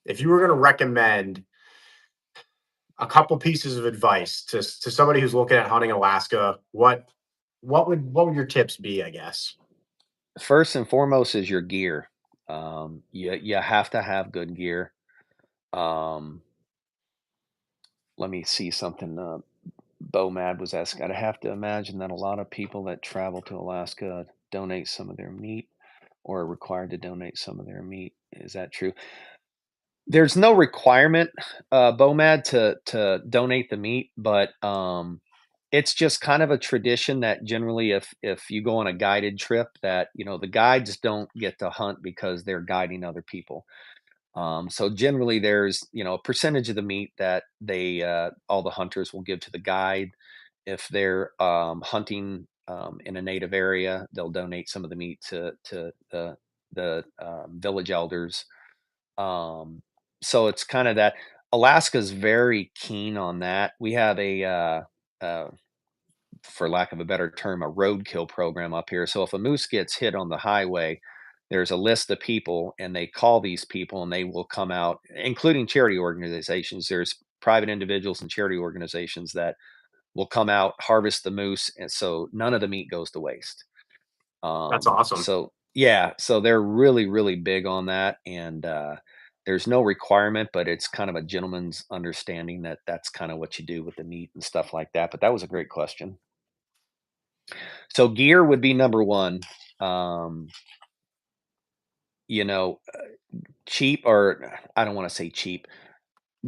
if you were going to recommend a couple pieces of advice to somebody who's looking at hunting Alaska, what would your tips be? I guess. first and foremost is your gear. You have to have good gear. Um, let me see something. Bo Mad was asking. I'd have to imagine that a lot of people that travel to Alaska donate some of their meat or are required to donate some of their meat. Is that true? There's no requirement, BOMAD, to donate the meat, but, it's just kind of a tradition that generally if you go on a guided trip that, the guides don't get to hunt because they're guiding other people. So generally there's, a percentage of the meat that all the hunters will give to the guide. If they're, hunting, in a native area, they'll donate some of the meat to the village elders. Um, so it's kind of that Alaska's very keen on that. We have uh, for lack of a better term, a roadkill program up here. So if a moose gets hit on the highway, there's a list of people and they call these people and they will come out, including charity organizations. There's private individuals and charity organizations that will come out, harvest the moose. And so none of the meat goes to waste. That's awesome. So yeah, so they're really, really big on that, and there's no requirement, but it's kind of a gentleman's understanding that that's kind of what you do with the meat and stuff like that. But that was a great question. So gear would be number one. Um, you know, cheap, or I don't want to say cheap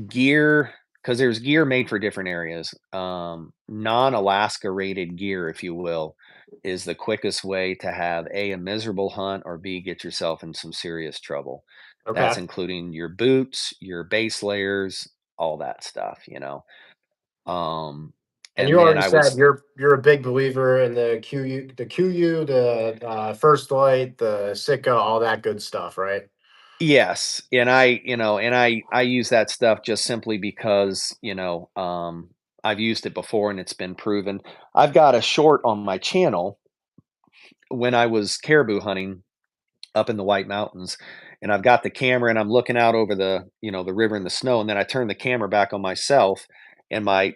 gear, because there's gear made for different areas. Non-Alaska rated gear, if you will, is the quickest way to have a miserable hunt, or b get yourself in some serious trouble. That's Okay. including your boots, your base layers, all that stuff. Um, And you and then already I said was you're a big believer in the First Light, the Sitka, all that good stuff, right? yes, and I use that stuff just simply because I've used it before and it's been proven. I've got a short on my channel when I was caribou hunting up in the White Mountains, and I've got the camera and I'm looking out over the river and the snow, and then I turn the camera back on myself, and my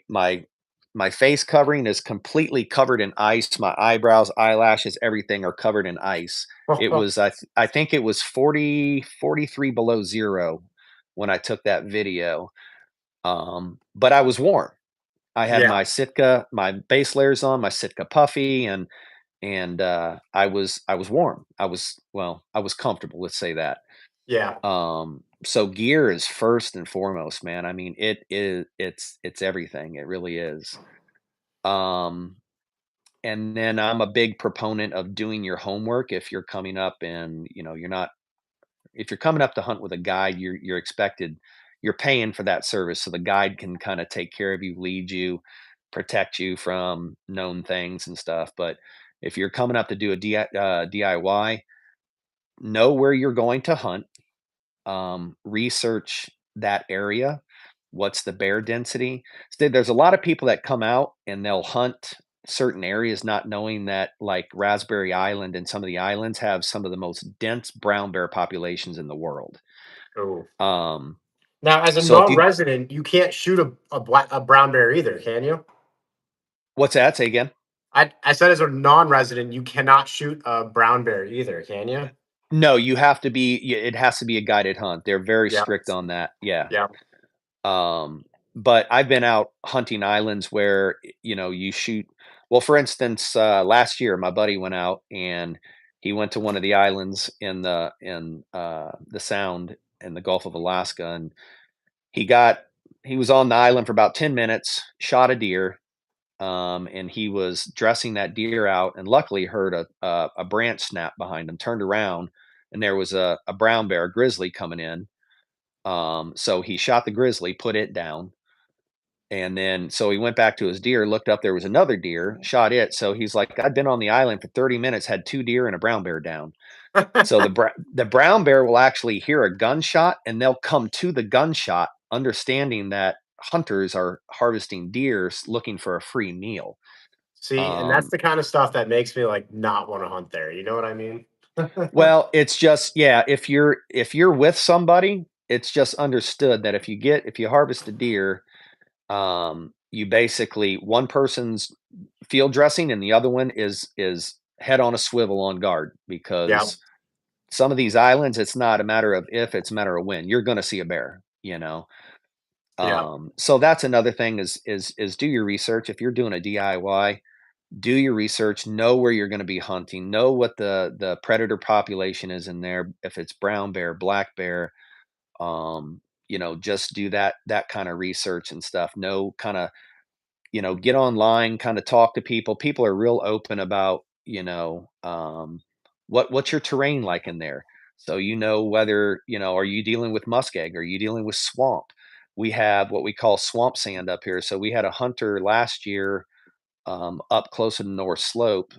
face covering is completely covered in ice. My eyebrows, eyelashes, everything are covered in ice. It was I think it was 43 below zero when I took that video. But I was warm. I had Yeah. my Sitka, my base layers on, my Sitka puffy, and I was warm. I was comfortable, let's say that. Yeah. So gear is first and foremost, man. I mean, it's everything. It really is. Um, and then I'm a big proponent of doing your homework if you're coming up and, you're not if you're coming up to hunt with a guide, you're paying for that service, so the guide can kind of take care of you, lead you, protect you from known things and stuff. But if you're coming up to do a DIY, know where you're going to hunt, research that area. What's the bear density? There's a lot of people that come out and they'll hunt certain areas not knowing that, like Raspberry Island and some of the islands have some of the most dense brown bear populations in the world. Oh. Um, Now, as a so if you non-resident, you can't shoot a brown bear either, can you? what's that? Say again? I said as a non-resident, you cannot shoot a brown bear either, can you? No, you have to be. It has to be a guided hunt. They're very Yeah. strict on that. Yeah. Yeah. Um, but I've been out hunting islands where, you shoot. Well, for instance, last year my buddy went out and he went to one of the islands in the Sound in the Gulf of Alaska, and he got he was on the island for about 10 minutes, shot a deer, and he was dressing that deer out, and luckily heard a branch snap behind him, turned around, and there was a brown bear, a grizzly coming in. So he shot the grizzly, put it down, and then so he went back to his deer, looked up, there was another deer, shot it. So he's like, I've been on the island for 30 minutes, had two deer and a brown bear down. So the brown bear will actually hear a gunshot and they'll come to the gunshot, understanding that hunters are harvesting deer looking for a free meal. See, and that's Um, the kind of stuff that makes me like not want to hunt there. You know what I mean? well, it's just, yeah, if you're with somebody, it's just understood that if you harvest a deer, you basically one person's field dressing and the other one is head on a swivel on guard, Yeah, because some of these islands, it's not a matter of if, it's a matter of when. You're going to see a bear. yeah. So that's another thing is do your research. If you're doing a DIY, do your research, know where you're going to be hunting, know what the predator population is in there. If it's brown bear, black bear, just do that kind of research and stuff. Know kind of, get online, kind of talk to people. People are real open about, what's your terrain like in there. So whether, are you dealing with muskeg? Are you dealing with swamp? We have what we call swamp sand up here. So we had a hunter last year, up close to the North Slope.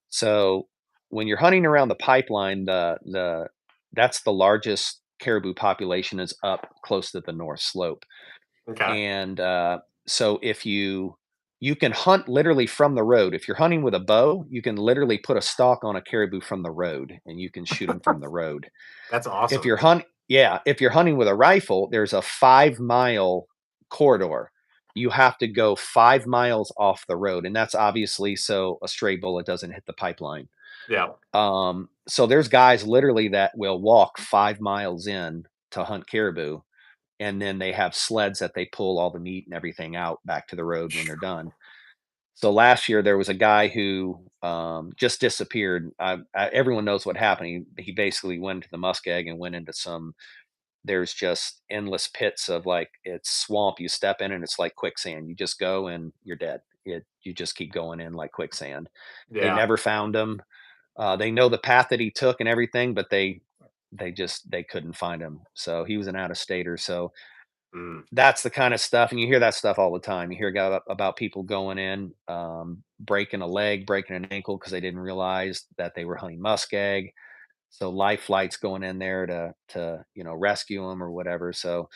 So when you're hunting around the pipeline, the that's the largest caribou population is up close to the North Slope. Okay. And so if you can hunt literally from the road. If you're hunting with a bow, you can literally put a stalk on a caribou from the road, and you can shoot them from the road. That's If awesome. you're hunting with a rifle, there's a 5 mile corridor. You have to go 5 miles off the road, and that's obviously so a stray bullet doesn't hit the pipeline. Yeah. So there's guys literally that will walk 5 miles in to hunt caribou, and then they have sleds that they pull all the meat and everything out back to the road when they're done. So last year there was a guy who just disappeared. Everyone knows what happened. He basically went to the muskeg and went into some. There's just endless pits of, like, it's swamp. You step in and it's like quicksand. You just go and you're dead. You just keep going in like quicksand. They Yeah. never found him. They know the path that he took and everything, but they couldn't find him. So he was an out of stater. So Mm. that's the kind of stuff, and you hear that stuff all the time. You hear about people going in, breaking a leg, breaking an ankle because they didn't realize that they were hunting muskeg. So life flights going in there to rescue them or whatever. So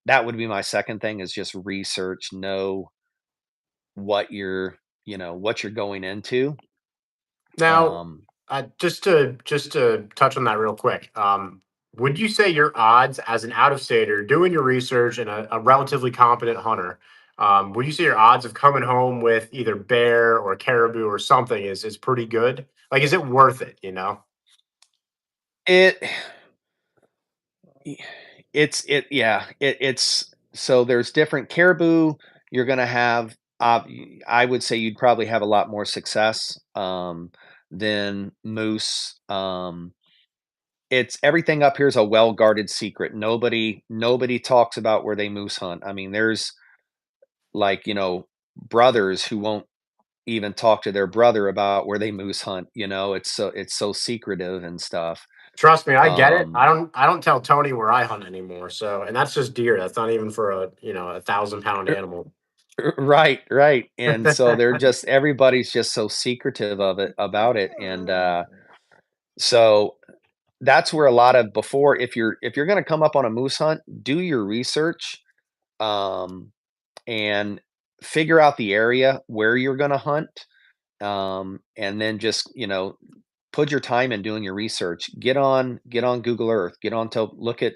that would be my second thing, is just research, know what you're going into. Now, Um, just to touch on that real quick, would you say your odds as an out of stater doing your research and a relatively competent hunter, would you say your odds of coming home with either bear or caribou or something is pretty good? Like, is it worth it? You know? it yeah, it's so there's different caribou. You're gonna have, I would say you'd probably have a lot more success, than moose. It's everything up here is a well guarded secret. Nobody talks about where they moose hunt. I mean, there's, like, brothers who won't even talk to their brother about where they moose hunt. It's so secretive and stuff. Trust me, I get it. Um, I don't tell Tony where I hunt anymore. So, and that's just deer. That's not even for a 1,000 pound animal. Right, right. And so they're just everybody's just so secretive of it about it. And so that's where a lot of before if you're gonna come up on a moose hunt, do your research, um, and figure out the area where you're gonna hunt. And then just, put your time in doing your research. Get on Google Earth, get on to look at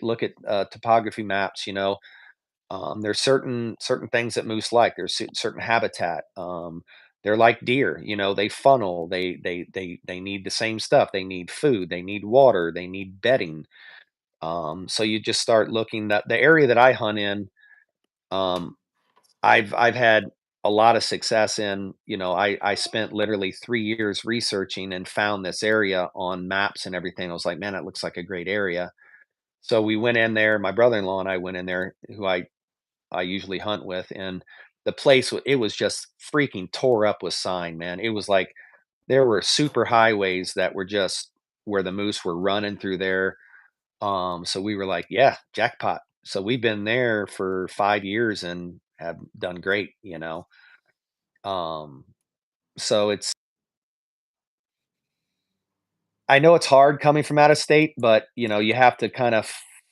topography maps. There's certain things that moose like. There's certain habitat. They're like deer. They funnel. They need the same stuff. They need food. They need water. They need bedding. So you just start looking. That the area that I hunt in, Um, I've had a lot of success in, I spent literally 3 years researching and found this area on maps and everything. I was like, "Man, that looks like a great area." So we went in there, my brother-in-law and I went in there, who I usually hunt with, and the place it was just freaking tore up with sign, man. It was like there were super highways that were just where the moose were running through there. So we were like, "Yeah, jackpot." So we've been there for 5 years and have done great. Um, so I know it's hard coming from out of state, but, you have to kind of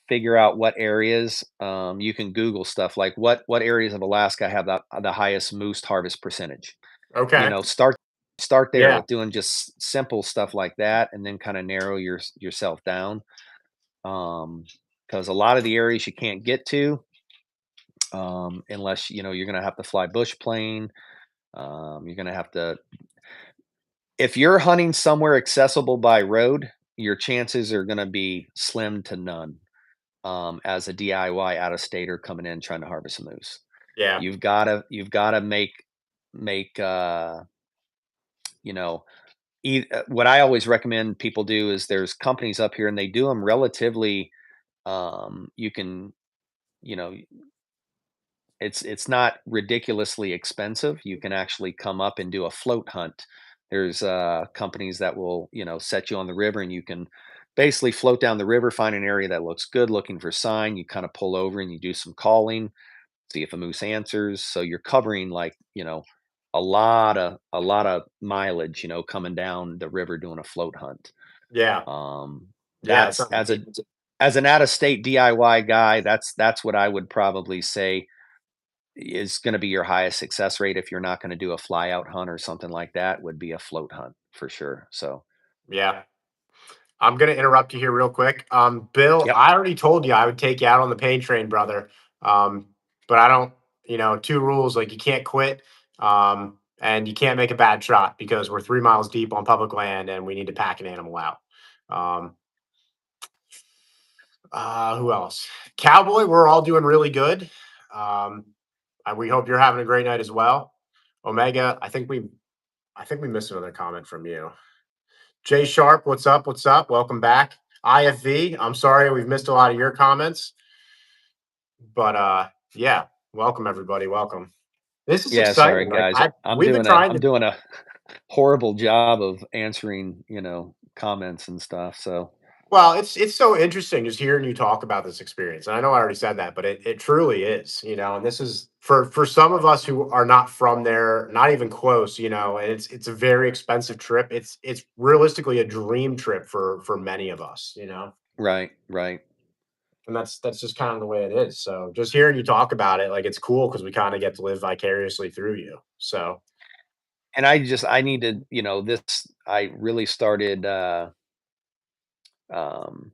figure out what areas, you can Google stuff like what areas of Alaska have the highest moose harvest percentage. Okay. Start there Yeah. with doing just simple stuff like that, and then kinda narrow yourself down. Because a lot of the areas you can't get to, unless, you're gonna have to fly bush plane. You're gonna have to if you're hunting somewhere accessible by road, your chances are gonna be slim to none, as a DIY out of stater coming in trying to harvest a moose. Yeah. You've gotta make, you know, what I always recommend people do is there's companies up here and they do them relatively, you can, you know, it's not ridiculously expensive. You can actually come up and do a float hunt. There's companies that will, set you on the river and you can basically float down the river, find an area that looks good, looking for sign. You kind of pull over and you do some calling, see if a moose answers. So you're covering like, a lot of mileage, coming down the river doing a float hunt. Yeah. Um, Yeah. It that's sounds neat. as an out of state DIY guy, that's what I would probably say is gonna be your highest success rate if you're not gonna do a fly out hunt or something like that, would be a float hunt for sure. So, Yeah. I'm gonna interrupt you here real quick. Bill, yep. I already told you I would take you out on the pain train, brother. Um, but I don't, two rules like you can't quit, and you can't make a bad shot because we're 3 miles deep on public land and we need to pack an animal out. Um, who else? Cowboy, we're all doing really good. Um, and we hope you're having a great night as well. Omega, I think we missed another comment from you. Jay Sharp, what's up? What's up? Welcome back. IFV, I'm sorry we've missed a lot of your comments, but yeah, welcome everybody. Welcome. This is Yeah, sorry exciting. Like guys. I I'm we've been doing a trying I'm to doing a horrible job of answering, comments and stuff. So, well, it's so interesting just hearing you talk about this experience. And I know I already said that, but it truly is, and this is for some of us who are not from there, not even close, and it's a very expensive trip. It's realistically a dream trip for many of us. right, right. And that's just kind of the way it is. So just hearing you talk about it, like it's cool because we kind of get to live vicariously through you. So And I needed, this I really started um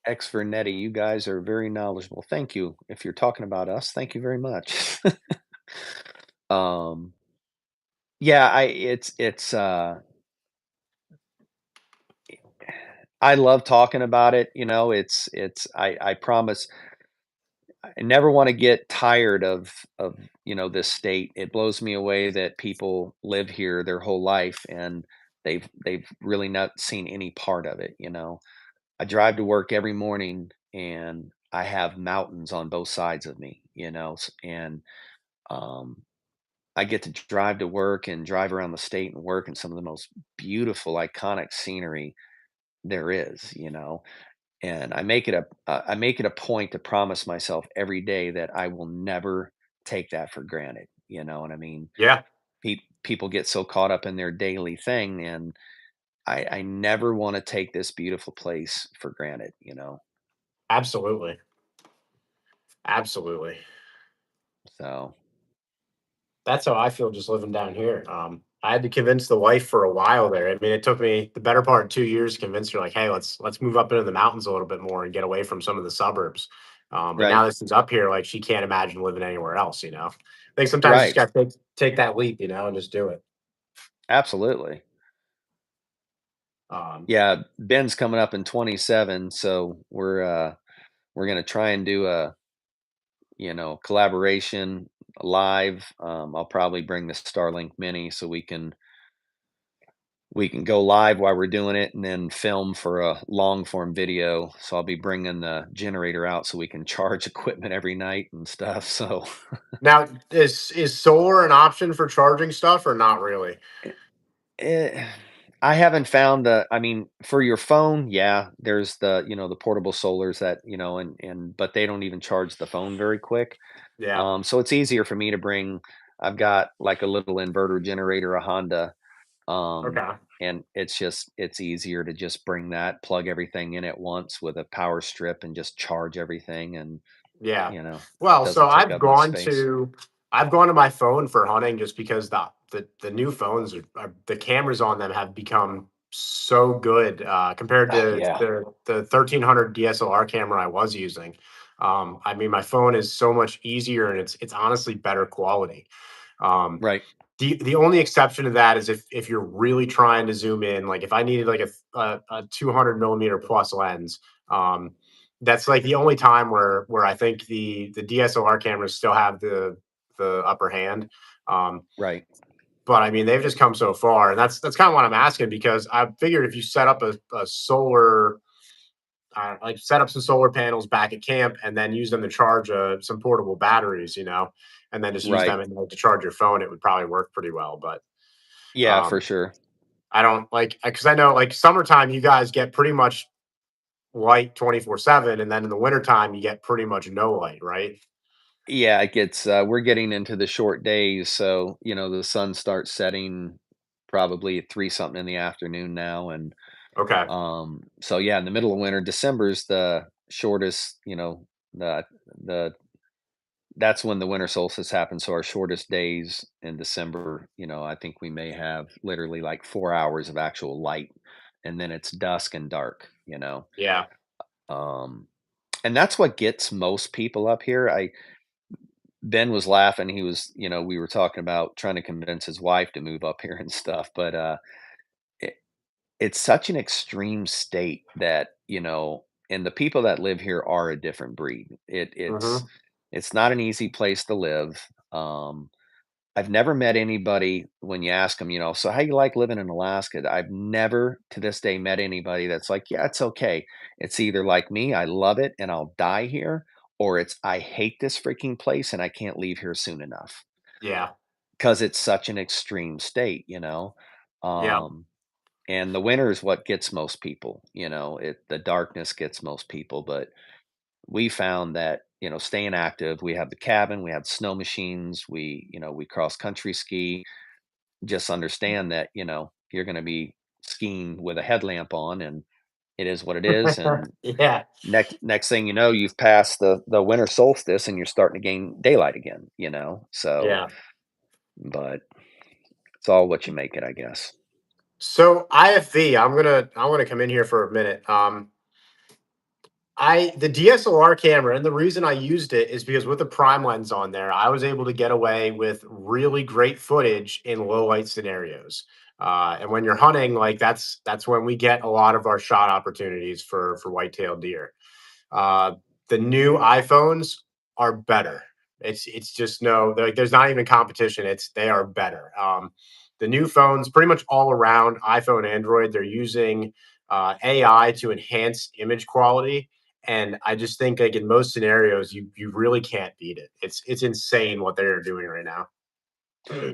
X for Netty. You guys are very knowledgeable. Thank you. If you're talking about us, thank you very much. um yeah, I love talking about it. I promise I never want to get tired of this state. It blows me away that people live here their whole life and they've really not seen any part of it. I drive to work every morning and I have mountains on both sides of me. And um I get to drive to work and drive around the state and work in some of the most beautiful iconic scenery there is. And I make it a point to promise myself every day that I will never take that for granted. You know what I mean? yeah, People get so caught up in their daily thing, and I never want to take this beautiful place for granted. absolutely. Absolutely. So That's how I feel just living down here. I had to convince the wife for a while there. I mean, it took me the better part of 2 years to convince her, like, hey, let's move up into the mountains a little bit more and get away from some of the suburbs. But right, now that she's up here, like she can't imagine living anywhere else. I think sometimes you just right, gotta take that leap, and just do it. absolutely. Um, Yeah, Ben's coming up in 27, so we're gonna try and do a, collaboration live. I'll probably bring the Starlink Mini so we can go live while we're doing it and then film for a long form video. So I'll be bringing the generator out so we can charge equipment every night and stuff. So Now, is solar an option for charging stuff or not really? eh, I haven't found the. I mean, for your phone, yeah, there's the portable solars that and but they don't even charge the phone very quick. Yeah. So it's easier for me to bring. I've got like a little inverter generator, a Honda, um, Okay. and it's easier to just bring that, plug everything in at once with a power strip, and just charge everything, and Yeah. you know Well, so doesn't take up much space. I've gone to my phone for hunting just because the new phones the cameras on them have become so good compared Oh to yeah, the 1300 DSLR camera I was using. I mean, my phone is so much easier and it's honestly better quality. Um, right, the only exception to that is if you're really trying to zoom in, like if I needed like a 200 millimeter plus lens, um, that's like the only time where I think the DSLR cameras still have the upper hand. Um, right. but I mean, they've just come so far, and that's kind of what I'm asking because I figured if you set up a solar like set up some solar panels back at camp and then use them to charge some portable batteries, and then just use Right. them to charge your phone, it would probably work pretty well. But Yeah, for um, sure. I don't like because I know like summertime you guys get pretty much light 24/7, and then in the wintertime you get pretty much no light, right? Yeah, it gets we're getting into the short days, so the sun starts setting probably at 3 something in the afternoon now, and Okay. so yeah, in the middle of winter, December's the shortest, the the that's when the winter solstice happens. So our shortest days in December, I think we may have literally like 4 hours of actual light, and then it's dusk and dark. Yeah. Um, and that's what gets most people up here. I Ben was laughing. He was, we were talking about trying to convince his wife to move up here and stuff, but it, it's such an extreme state that and the people that live here are a different breed. Hmm. It's not an easy place to live. Um, I've never met anybody when you ask them, so how you like living in Alaska? I've never to this day met anybody that's like, yeah, it's okay. It's either like me, I love it and I'll die here, or it's I hate this freaking place and I can't leave here soon enough Yeah. because it's such an extreme state. Yeah. Um, and the winter is what gets most people, the darkness gets most people, but we found that staying active, we have the cabin, we have snow machines, we cross country ski. Just understand that you're going to be skiing with a headlamp on, and it is what it is. And Yeah. next thing you know, you've passed the winter solstice and you're starting to gain daylight again. So Yeah. but it's all what you make it, I guess. So IFV, I'm gonna come in here for a minute. The DSLR camera, and the reason I used it is because with the prime lens on there, I was able to get away with really great footage in low light scenarios. And when you're hunting, like that's when we get a lot of our shot opportunities for white-tailed deer. Uh, the new iPhones are better. It's just no like there's not even competition. They are better. The new phones, pretty much all around iPhone, Android, they're using AI to enhance image quality, and I just think like in most scenarios, you really can't beat it. It's insane what they're doing right now.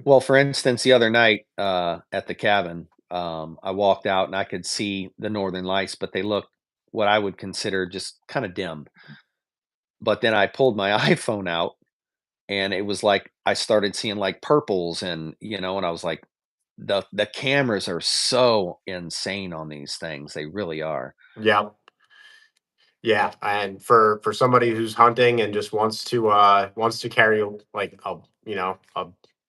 Well, for instance, the other night at the cabin, I walked out and I could see the northern lights, but they looked what I would consider just kind of dim. But then I pulled my iPhone out and it was like I started seeing like purples and I was like, the cameras are so insane on these things. They really are. Yeah. Yeah, and for somebody who's hunting and just wants to carry like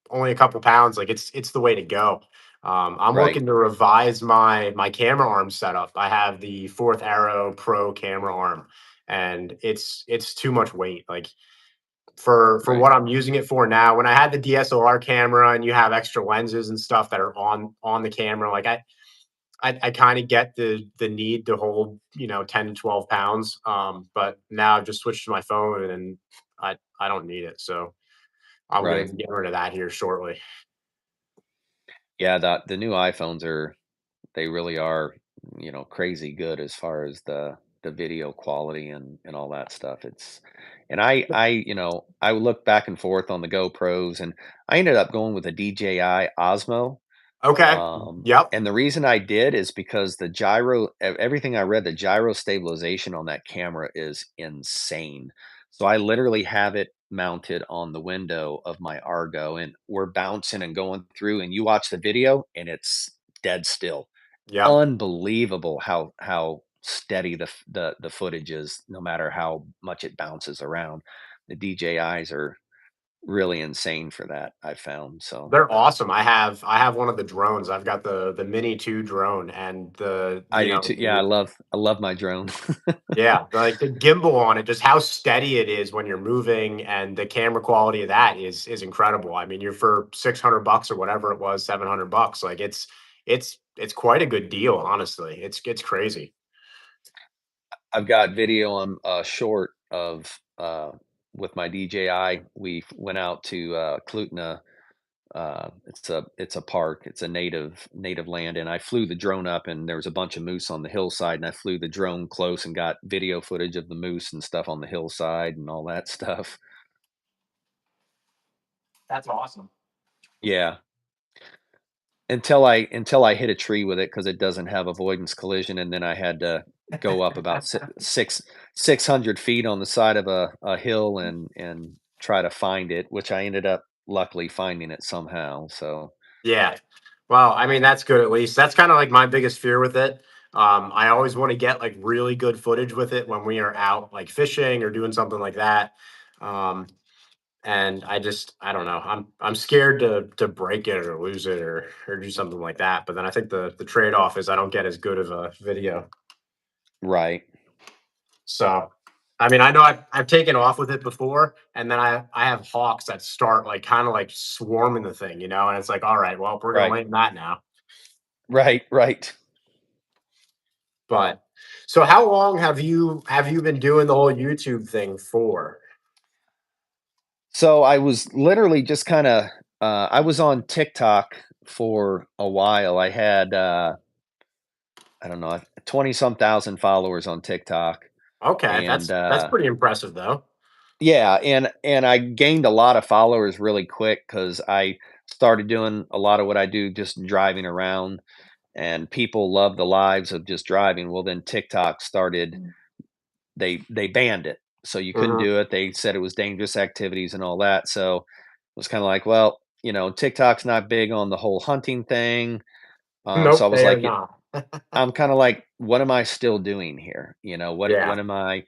only a couple pounds, like it's the way to go. I'm Right. looking to revise my camera arm setup. I have the Fourth Arrow Pro camera arm, and it's too much weight. Like for Right. what I'm using it for now. When I had the DSLR camera and you have extra lenses and stuff that are on the camera, like I kind of get the need to hold, 10 to 12 pounds. But now I've just switched to my phone and I don't need it. So I'm gonna Right. get rid of that here shortly. Yeah, the new iPhones are they really are, crazy good as far as the video quality and all that stuff. It's and I look back and forth on the GoPros, and I ended up going with a DJI Osmo. Okay. Yep. And the reason I did is because everything I read, the gyro stabilization on that camera is insane. So I literally have it mounted on the window of my Argo, and we're bouncing and going through, and you watch the video and it's dead still. Yep. Unbelievable how steady the footage is, no matter how much it bounces around. The DJIs are really insane for that, I found. So They're awesome. I have one of the drones. I've got the Mini 2 drone and I do too. Yeah, I love my drone. yeah, like the gimbal on it, just how steady it is when you're moving, and the camera quality of that is incredible. I mean, you're for $600 or whatever it was, $700. Like it's quite a good deal, honestly. It's crazy. I've got video on short of with my DJI. We went out to Klutna. It's a park. It's a native land, and I flew the drone up, and there was a bunch of moose on the hillside, and I flew the drone close and got video footage of the moose and stuff on the hillside and all that stuff. That's awesome. Yeah, until I hit a tree with it because it doesn't have avoidance collision, and then I had to go up about 600 feet on the side of a hill and try to find it, which I ended up luckily finding it somehow. So Yeah. Well, I mean, that's good at least. That's kind of like my biggest fear with it. I always want to get like really good footage with it when we are out like fishing or doing something like that. Um, and I don't know. I'm scared to break it or lose it or do something like that. But then I think the trade off is I don't get as good of a video. right, So, I mean, I know I've taken off with it before, and then I have hawks that start like kind of like swarming the thing, and it's like, all right, well, we're gonna right, land that now. right. But so, how long have you been doing the whole YouTube thing for? So I was literally just kind of I was on TikTok for a while. I had I don't know, 20 some thousand followers on TikTok, Okay, and that's pretty impressive, though. yeah, and I gained a lot of followers really quick because I started doing a lot of what I do just driving around, and people love the lives of just driving. Well, then TikTok started they banned it, so you couldn't Hmm. do it. They said it was dangerous activities and all that. So it was kind of like, well, TikTok's not big on the whole hunting thing. So I Nope, was they are like, not. I'm kind of like, what am I still doing here? What Yeah. am I?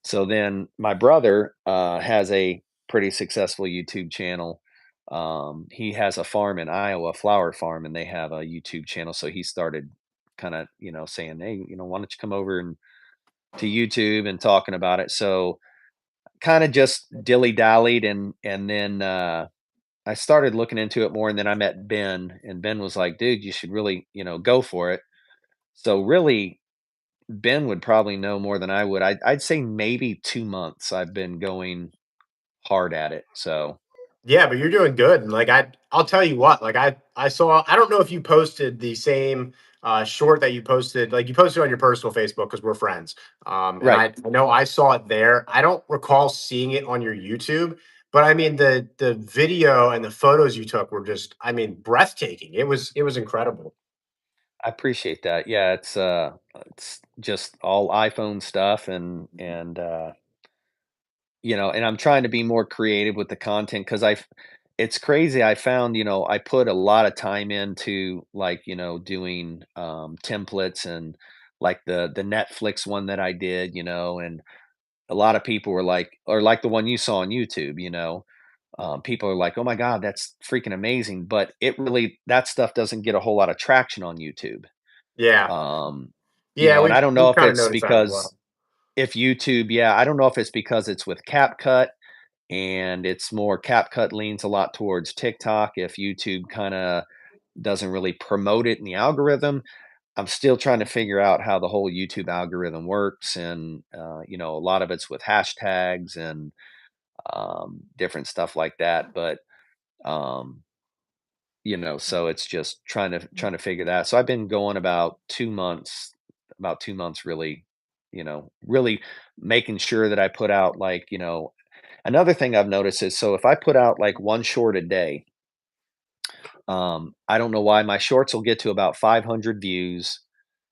So then my brother has a pretty successful YouTube channel. He has a farm in Iowa, a flower farm, and they have a YouTube channel. So he started kind of, saying, hey, why don't you come over and to YouTube and talking about it. So kind of just dilly dallied, and then I started looking into it more, and then I met Ben, and Ben was like, dude, you should really, go for it. So really, Ben would probably know more than I would. I'd say maybe 2 months I've been going hard at it. So Yeah, but you're doing good. And like I'll tell you what, like I saw, I don't know if you posted the same short that you posted, like you posted on your personal Facebook because we're friends. And right. I know I saw it there. I don't recall seeing it on your YouTube, but I mean the video and the photos you took were just, I mean, breathtaking. It was incredible. I appreciate that. Yeah, it's just all iPhone stuff, and I'm trying to be more creative with the content because it's crazy. I found, I put a lot of time into like, doing templates and like the Netflix one that I did, and a lot of people were like, or like the one you saw on YouTube, people are like, oh my God, that's freaking amazing. But that stuff doesn't get a whole lot of traction on YouTube. Yeah. Um, Yeah, and I don't know we've if kind of it's noticed that as because well. if YouTube, yeah, I don't know if it's because it's with CapCut and it's more CapCut leans a lot towards TikTok. If YouTube kind of doesn't really promote it in the algorithm, I'm still trying to figure out how the whole YouTube algorithm works, and a lot of it's with hashtags and different stuff like that. But um, so it's just trying to figure that. So I've been going about 2 months, really, really making sure that I put out, like, another thing I've noticed is, so if I put out like one short a day, I don't know why my shorts will get to about 500 views.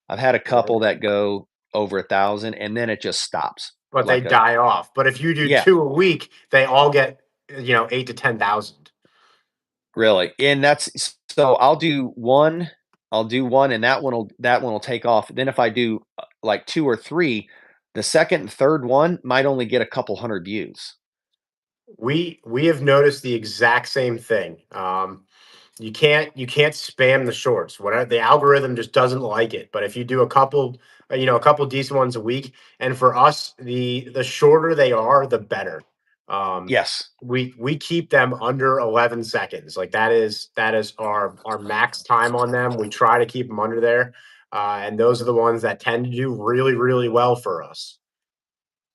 I've had a couple that go over 1,000, and then it just stops. But they Like a die off. But if you do Yeah, 2 a week, they all get, 8 to 10,000. really. And so I'll do one, and that one will take off. Then if I do like two or three, the second and third one might only get a couple hundred views. We have noticed the exact same thing. You can't spam the shorts. Whatever, the algorithm just doesn't like it. But if you do a couple decent ones a week, and for us, the shorter they are, the better. Um, Yes. we keep them under 11 seconds. Like that is our max time on them. We try to keep them under there, and those are the ones that tend to do really really well for us.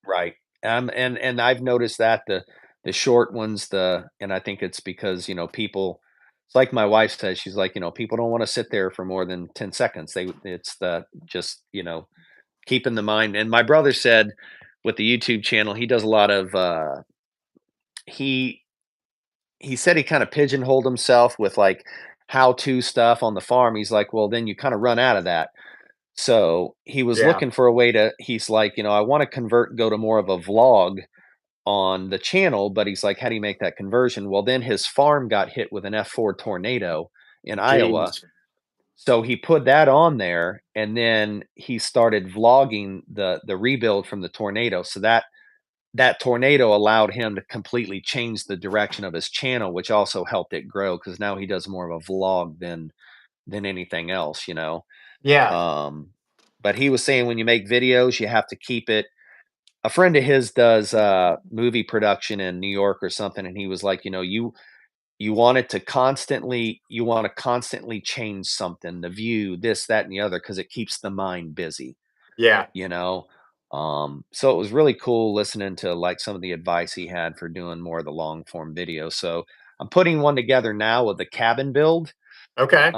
Right. And I've noticed that the short ones, and I think it's because, people, it's like my wife says, she's like, people don't want to sit there for more than 10 seconds. It's the just, keeping the mind. And my brother said with the YouTube channel, he does a lot of he he said he kind of pigeonholed himself with like how to stuff on the farm. He's like, well, then you kind of run out of that. So he was Yeah, looking for a way to, he's like, I want to go to more of a vlog on the channel, but he's like, how do you make that conversion? Well, then his farm got hit with an F4 tornado in Iowa. jeez, So he put that on there, and then he started vlogging the rebuild from the tornado. So that tornado allowed him to completely change the direction of his channel, which also helped it grow, because now he does more of a vlog than anything else, yeah, Um, but he was saying when you make videos, you have to keep it. A friend of his does movie production in New York or something, and he was like, you want to constantly change something, the view, this, that, and the other, because it keeps the mind busy, yeah. you know. So it was really cool listening to like some of the advice he had for doing more of the long form video. So I'm putting one together now with the cabin build. Okay.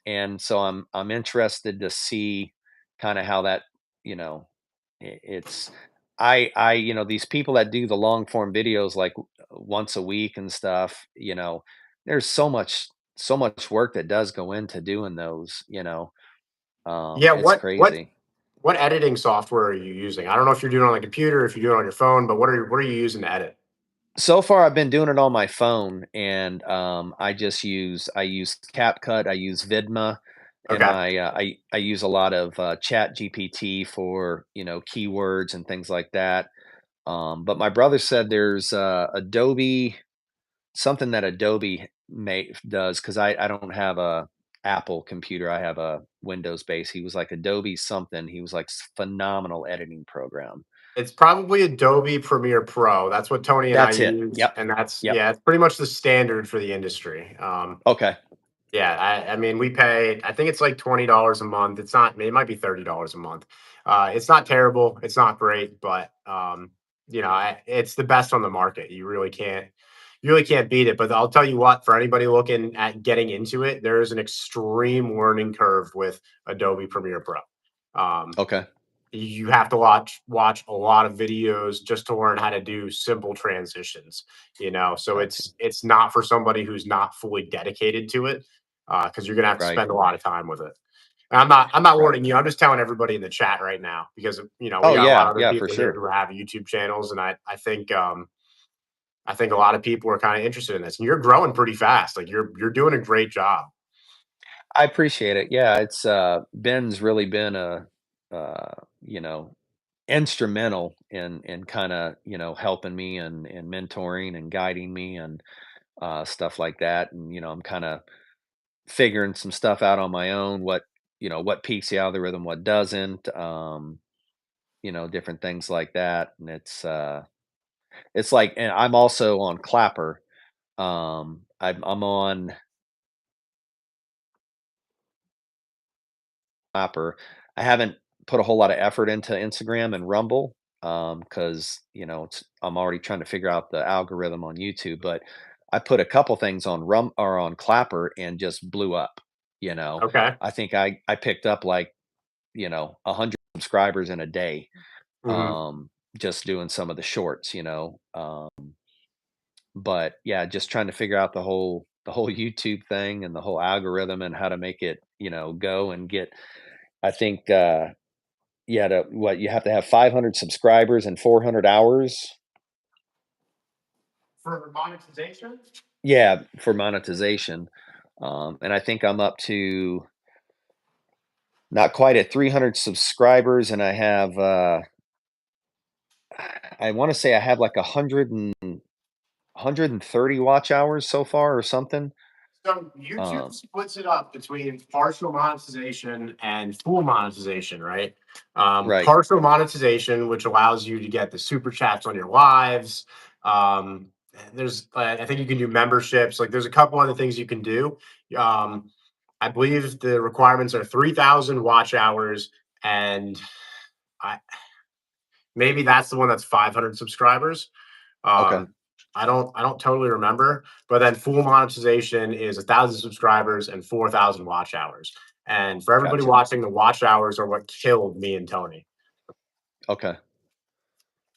And so I'm interested to see kind of how that, you know, it's these people that do the long form videos like once a week and stuff, there's so much work that does go into doing those. Yeah. It's What crazy. what editing software are you using? I don't know if you're doing it on the computer, if you're doing it on your phone, but what are you using to edit? So far, I've been doing it on my phone, and I use CapCut, I use Vidma, and Okay. I use a lot of Chat GPT for keywords and things like that. But my brother said there's Adobe, something that Adobe does, because I don't have a Apple computer, I have a Windows base. He was like Adobe something. He was like phenomenal editing program. It's probably Adobe Premiere Pro. That's what Tony and I That's it. use, Yep. and that's Yep. yeah, it's pretty much the standard for the industry. Okay. Yeah, I mean, we pay. I think it's like $20 a month. It's not. It might be $30 a month. It's not terrible. It's not great, but it's the best on the market. You really can't beat it. But I'll tell you what, for anybody looking at getting into it, there is an extreme learning curve with Adobe Premiere Pro. Um, Okay. you have to watch a lot of videos just to learn how to do simple transitions, so Gotcha. it's not for somebody who's not fully dedicated to it, because you're gonna have to Right. spend a lot of time with it. And I'm not Right. warning you, I'm just telling everybody in the chat right now, because we Oh, got a lot yeah, of other yeah, for people here sure. who have YouTube channels, and I think a lot of people are kind of interested in this, and you're growing pretty fast. Like you're doing a great job. I appreciate it. Yeah, it's Ben's really been a uh, you know, instrumental in kind of, helping me and mentoring and guiding me and stuff like that. And I'm kind of figuring some stuff out on my own, what peaks the algorithm, what doesn't, different things like that. And it's like, and I'm also on Clapper. I'm on Clapper. I haven't put a whole lot of effort into Instagram and Rumble, because I'm already trying to figure out the algorithm on YouTube. But I put a couple things on Rum or on Clapper and just blew up. You know, Okay. I think I picked up like 100 subscribers in a day, Mhm. um, just doing some of the shorts. But yeah, just trying to figure out the whole YouTube thing and the whole algorithm and how to make it go and get. I think yeah, what you have to have 500 subscribers and 400 hours. For monetization? Yeah, for monetization. And I think I'm up to not quite at 300 subscribers, and I want to say I have like 130 watch hours so far or something. So YouTube Um, splits it up between partial monetization and full monetization, right? right. Partial monetization, which allows you to get the super chats on your lives. There's, I think you can do memberships. Like, there's a couple other things you can do. Um, I believe the requirements are 3,000 watch hours, and I maybe that's the one that's 500 subscribers. Okay. Um, I don't totally remember, but then full monetization is 1,000 subscribers and 4,000 watch hours. And for everybody Gotcha. watching, the watch hours are what killed me and Tony. Okay.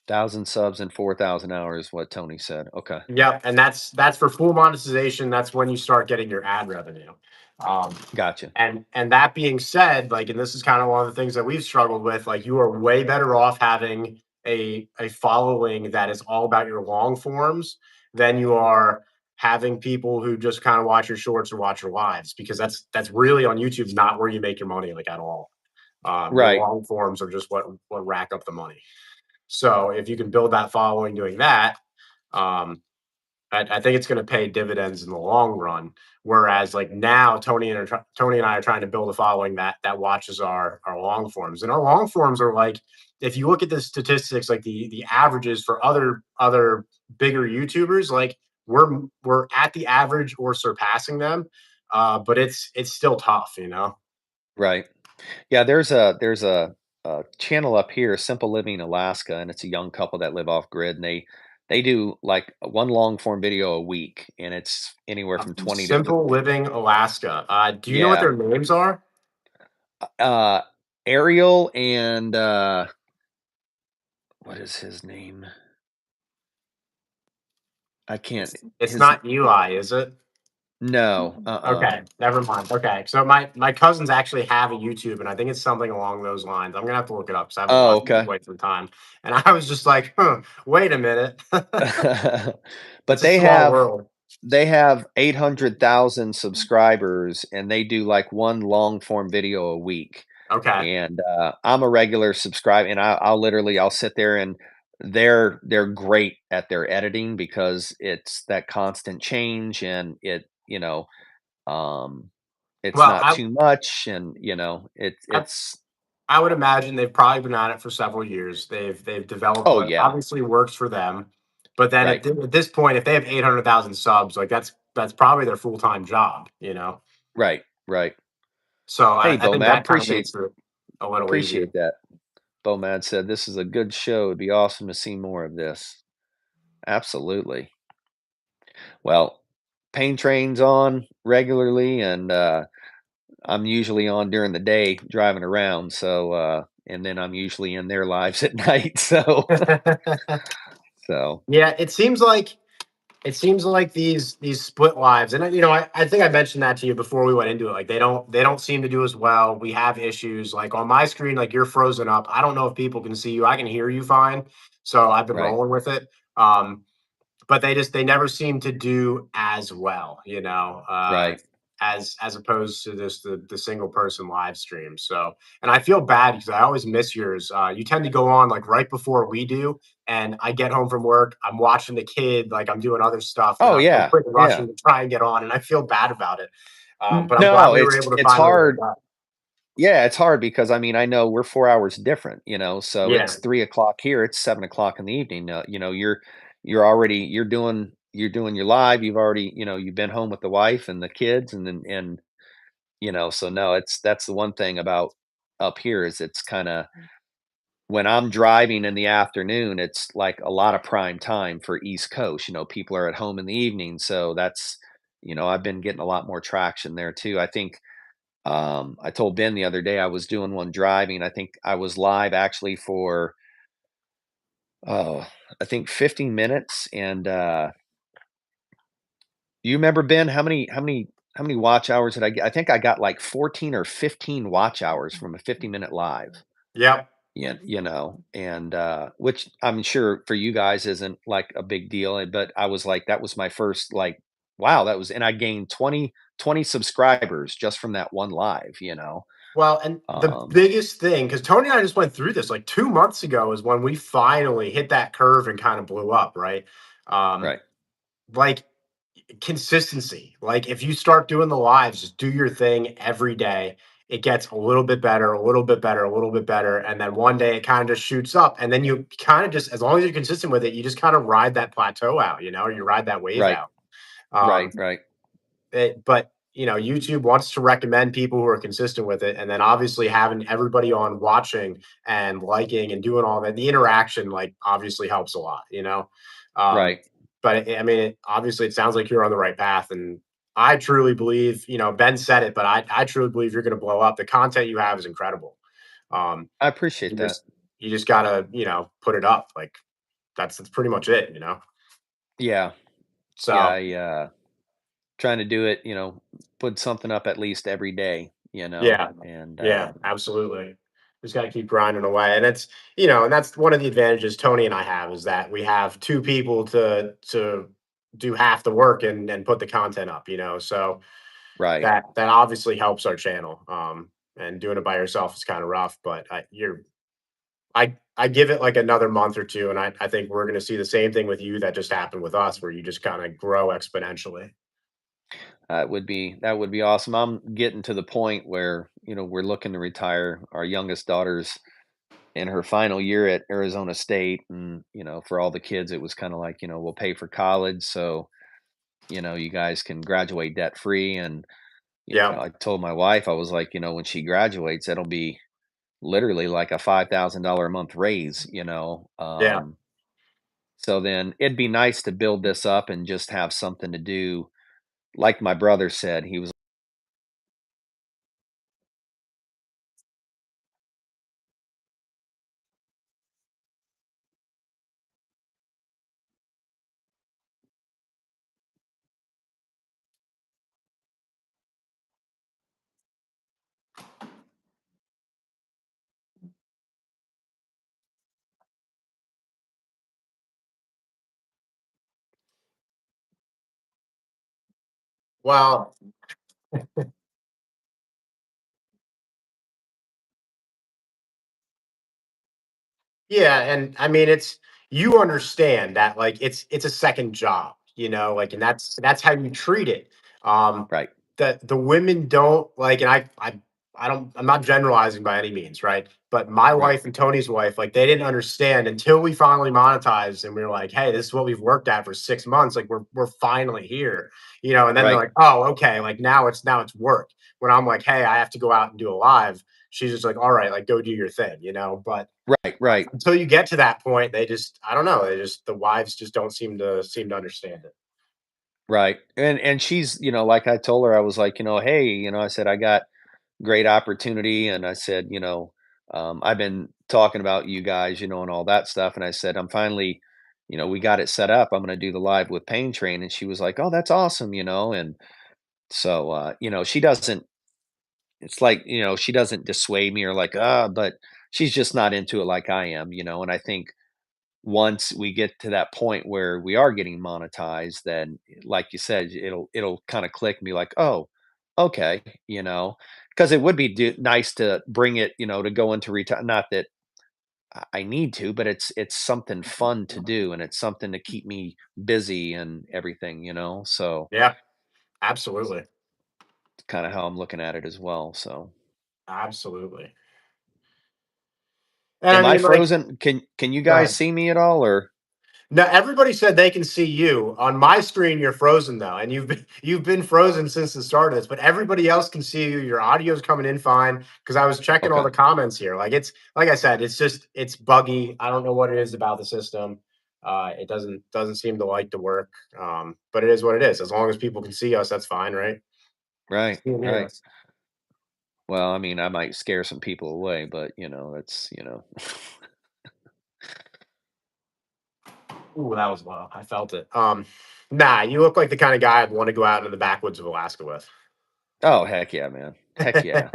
1,000 subs and 4,000 hours, what Tony said. Okay. Yep, and that's for full monetization. That's when you start getting your ad revenue. Um, Gotcha. and that being said, like, and this is kind of one of the things that we've struggled with. Like, you are way better off having a following that is all about your long forms than you are having people who just kind of watch your shorts or watch your lives, because that's really on YouTube not where you make your money, like, at all. Your Right. long forms are just what rack up the money. So if you can build that following doing that, um, I think it's going to pay dividends in the long run. Whereas, like, now, Tony and I are trying to build a following that watches our long forms, and our long forms are like, if you look at the statistics, like the averages for other bigger YouTubers, like, we're at the average or surpassing them, but it's still tough. Right. Yeah, there's a channel up here, Simple Living Alaska, and it's a young couple that live off grid, and they do like one long form video a week, and it's anywhere from 20 to Simple Living Alaska. Do you know what yeah, their names are? uh Ariel and what is his name? I can't It's his not Eli, is it? no, Okay, never mind. Okay, so my cousins actually have a YouTube, and I think it's something along those lines. I'm gonna have to look it up because I haven't Oh, watched it in okay. quite some time. And I was just like, huh, wait a minute. But It's a small world. they have 800,000 subscribers, and they do like one long form video a week. Okay. And I'm a regular subscriber, and I'll sit there, and they're great at their editing because it's that constant change, and um it's Well, not too much, and I it's I would imagine they've probably been at it for several years. They've developed oh what yeah, obviously works for them. But then right, at this point, if they have 800,000 subs, like, that's probably their full time job. right. So Hey, I think Bomad, that kind of makes it a little easier. appreciate that. Bomad said this is a good show. It'd be awesome to see more of this. Absolutely. Well, Pain Train's on regularly, and I'm usually on during the day driving around. So, and then I'm usually in their lives at night. So Yeah, it seems like these split lives, and I think I mentioned that to you before we went into it. Like, they don't seem to do as well. We have issues. Like, on my screen, like, you're frozen up. I don't know if people can see you. I can hear you fine, so I've been right, rolling with it. But they never seem to do as well, right. as opposed to this the single person live stream. So, and I feel bad because I always miss yours. You tend to go on like right before we do, and I get home from work, I'm watching the kid, like, I'm doing other stuff, and Oh I'm so yeah, quick yeah. rushing to try and get on, and I feel bad about it. But I'm glad No, we were able to it's finally link hard. up. Yeah, it's hard because I mean I know we're 4 hours different. So Yeah. it's 3 o'clock here. It's 7 o'clock in the evening. You're already you're doing your live. You've already you've been home with the wife and the kids, and then so no, that's the one thing about up here is it's kinda when I'm driving in the afternoon, it's like a lot of prime time for East Coast. People are at home in the evening, so I've been getting a lot more traction there too. I think I told Ben the other day I was doing one driving. I think I was live actually for oh, I think 15 minutes. And you remember Ben? How many watch hours did I get? I think I got like 14 or 15 watch hours from a 50-minute live. Yep. Yeah, and which I'm sure for you guys isn't like a big deal, but I was like, that was my first like, wow, and I gained 20 subscribers just from that one live. Well, and the Um, biggest thing, because Tony and I just went through this like 2 months ago, is when we finally hit that curve and kind of blew up, right? Um, right, like consistency. Like if you start doing the lives, just do your thing every day. It gets a little bit better, a little bit better, a little bit better. And then one day it kind of just shoots up. And then you kind of just, as long as you're consistent with it, you just kind of ride that plateau out, or you ride that wave right, out. right, Um, right, but YouTube wants to recommend people who are consistent with it, and then obviously having everybody on watching and liking and doing all that, the interaction like obviously helps a lot. Um, right. but I mean, obviously, it sounds like you're on the right path, and I truly believe, Ben said it, but I truly believe you're going to blow up. The content you have is incredible. Um, I appreciate you that. just you just gotta put it up. Like that's pretty much it. Yeah, yeah. So Trying to do it. Put something up at least every day. yeah. And Yeah, absolutely. Just got to keep grinding away, and and that's one of the advantages Tony and I have is that we have two people to do half the work and put the content up. So right. that obviously helps our channel. And doing it by yourself is kind of rough, but I give it like another month or two, and I think we're going to see the same thing with you that just happened with us, where you just kind of grow exponentially. That would be awesome. I'm getting to the point where we're looking to retire. Our youngest daughter's in her final year at Arizona State, and for all the kids, it was kind of like we'll pay for college, so you guys can graduate debt free. And Yeah, I told my wife, I was like, when she graduates, it'll be literally like a $5,000 a month raise. yeah. So then it'd be nice to build this up and just have something to do. Like my brother said, he was Well, yeah, and I mean you understand that like it's a second job, like and that's how you treat it. Um right, the women don't like and I'm not generalizing by any means, right? But my right, wife and Tony's wife, like they didn't understand until we finally monetized and we were like, hey, this is what we've worked at for 6 months. Like we're finally here, and then they're right, like, oh, okay, like now it's work. When I'm like, hey, I have to go out and do a live, she's just like, all right, like go do your thing. But right, right. until you get to that point, they just I don't know, the wives just don't seem to understand it. Right. And she's, like I told her, I was like, hey, I said, I got great opportunity. And I said, I've been talking about you guys, and all that stuff. And I said, I'm finally, we got it set up. I'm going to do the live with Pain Train. And she was like, oh, that's awesome. And so, she doesn't, it's like, she doesn't dissuade me or like, but she's just not into it like I am. And I think once we get to that point where we are getting monetized, then like you said, it'll kind of click and be like, oh, okay, because it would be nice to bring it, to go into retail. Not that I need to, but it's something fun to do, and it's something to keep me busy and everything. So Yeah, absolutely. it's kind of how I'm looking at it as well. So Absolutely. And I am I mean, like, frozen? Can you go guys ahead. see me at all, or No, everybody said they can see you. On my screen, you're frozen though, and you've been frozen since the start of this. But everybody else can see you. Your audio's coming in fine because I was checking all Okay. the comments here. Like it's like I said, it's buggy. I don't know what it is about the system. It doesn't seem to like to work. But it is what it is. As long as people can see us, that's fine, right? Right. See and hear Right. us. Well, I mean, I might scare some people away, but that's Ooh, that was low. I felt it. Nah, you look like the kind of guy I'd want to go out into the backwoods of Alaska with. Oh, heck yeah, man. Heck yeah.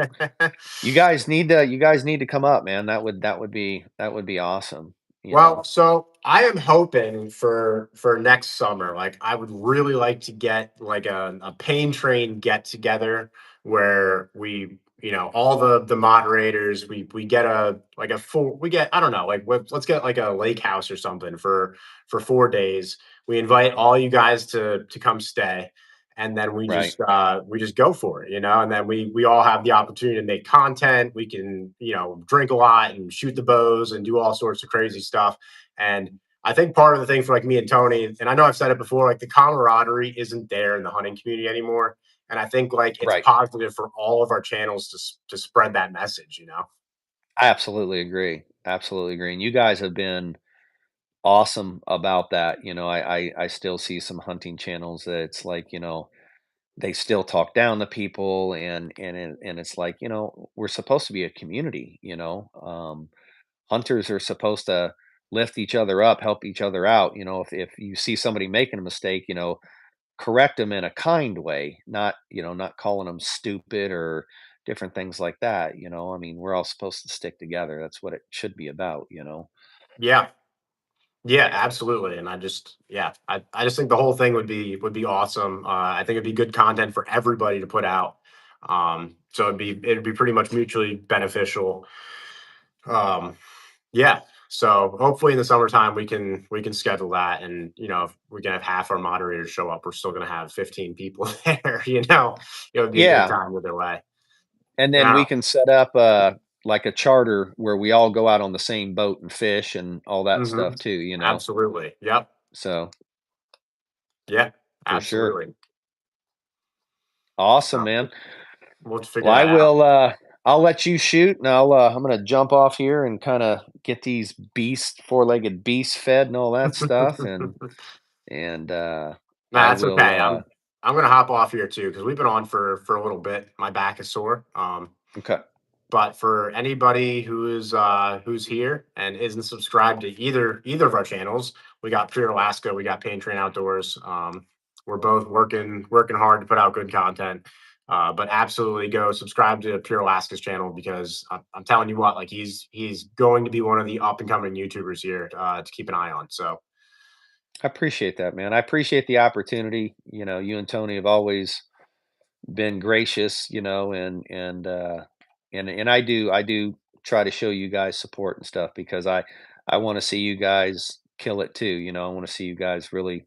You guys need to come up, man. That would be awesome, you Well, know. so I am hoping for next summer. Like, I would really like to get like a pain train get together where all the moderators we get a like a full we get I don't know like let's get like a lake house or something for 4 days. We invite all you guys to come stay, and then Right. we just go for it, and then we all have the opportunity to make content. We can drink a lot and shoot the bows and do all sorts of crazy stuff. And I think part of the thing for like me and Tony, and I know I've said it before, like the camaraderie isn't there in the hunting community anymore. And I think like it's Right. positive for all of our channels to spread that message. I absolutely agree. Absolutely agree. And you guys have been awesome about that. I still see some hunting channels that it's like, they still talk down to people, and it's like, we're supposed to be a community. Hunters are supposed to lift each other up, help each other out. If you see somebody making a mistake, correct them in a kind way, not calling them stupid or different things like that. I mean, we're all supposed to stick together. That's what it should be about. Yeah. Yeah, absolutely. And I just think the whole thing would be awesome. I think it'd be good content for everybody to put out. So it'd be pretty much mutually beneficial. Um, yeah. So hopefully in the summertime we can schedule that, and if we can have half our moderators show up, we're still going to have 15 people there. It would be a good Yeah. time either way. And then we Now, can set up like a charter where we all go out on the same boat and fish and all that hmm stuff too. absolutely. Yep. So Yeah. for sure. Absolutely. Awesome, So man. we'll figure Well, I that out. will I'll let you shoot, and I'm gonna jump off here and kind of get these four-legged beasts fed and all that stuff, and Nah, I that's will okay. I'm gonna hop off here too because we've been on for a little bit. My back is sore. okay. But for anybody who's here and isn't subscribed to either of our channels, we got Pure Alaska, we got Pain Train Outdoors. We're both working hard to put out good content. But absolutely go subscribe to Pure Alaska's channel because I'm telling you what, like he's going to be one of the up and coming YouTubers here to keep an eye on. So I appreciate that, man. I appreciate the opportunity. You and Tony have always been gracious, and I do try to show you guys support and stuff because I want to see you guys kill it too. I want to see you guys really.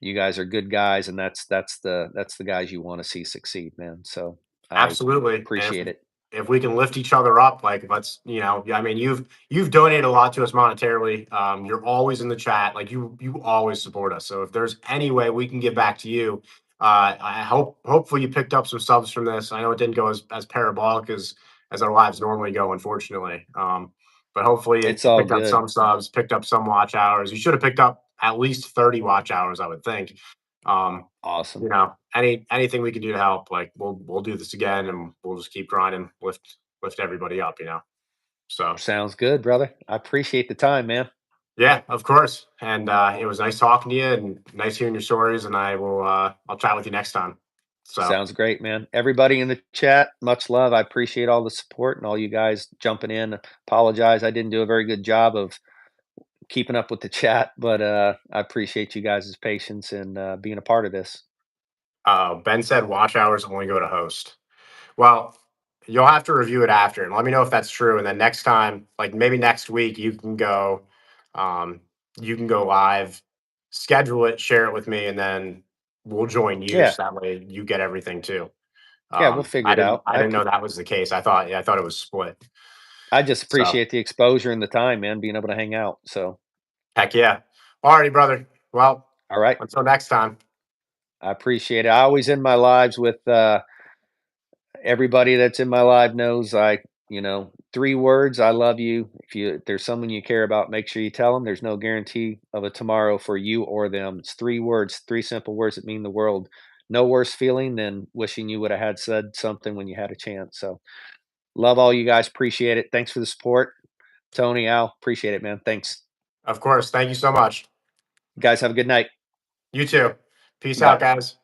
You guys are good guys, and that's the guys you want to see succeed, man. So I absolutely. And if appreciate it. if we can lift each other up, like I mean, you've donated a lot to us monetarily. You're always in the chat, like you always support us. So if there's any way we can give back to you, I hopefully you picked up some subs from this. I know it didn't go as parabolic as our lives normally go, unfortunately. But hopefully It's you all picked up good. some subs, picked up some watch hours. You should have picked up at least 30 watch hours, I would think. Um, Awesome. anything we can do to help, like we'll do this again, and we'll just keep grinding, lift everybody up. So Sounds good, brother. I appreciate the time, man. yeah, of course. And it was nice talking to you and nice hearing your stories. And I'll chat with you next time. So Sounds great, man. Everybody in the chat, much love. I appreciate all the support and all you guys jumping in. Apologize, I didn't do a very good job of keeping up with the chat, but I appreciate you guys' patience and being a part of this. Ben said watch hours only go to host. Well, you'll have to review it after and let me know if that's true. And then next time, like maybe next week, um, you can go live, schedule it, share it with me, and then we'll join you Yeah, so that way you get everything too. yeah, we'll figure I it didn't out. I didn't know that was the case. I thought it was split. I just So appreciate the exposure and the time, man, being able to hang out. So heck yeah. Alrighty, brother. Well, All right. until next time. I appreciate it. I always end my lives with everybody that's in my life knows three words: I love you. If there's someone you care about, make sure you tell them. There's no guarantee of a tomorrow for you or them. It's three words, three simple words that mean the world. No worse feeling than wishing you would have had said something when you had a chance. So love all you guys. Appreciate it. Thanks for the support. Tony, Al, appreciate it, man. Thanks. Of course. Thank you so much. You guys have a good night. You too. Peace Bye. out, guys.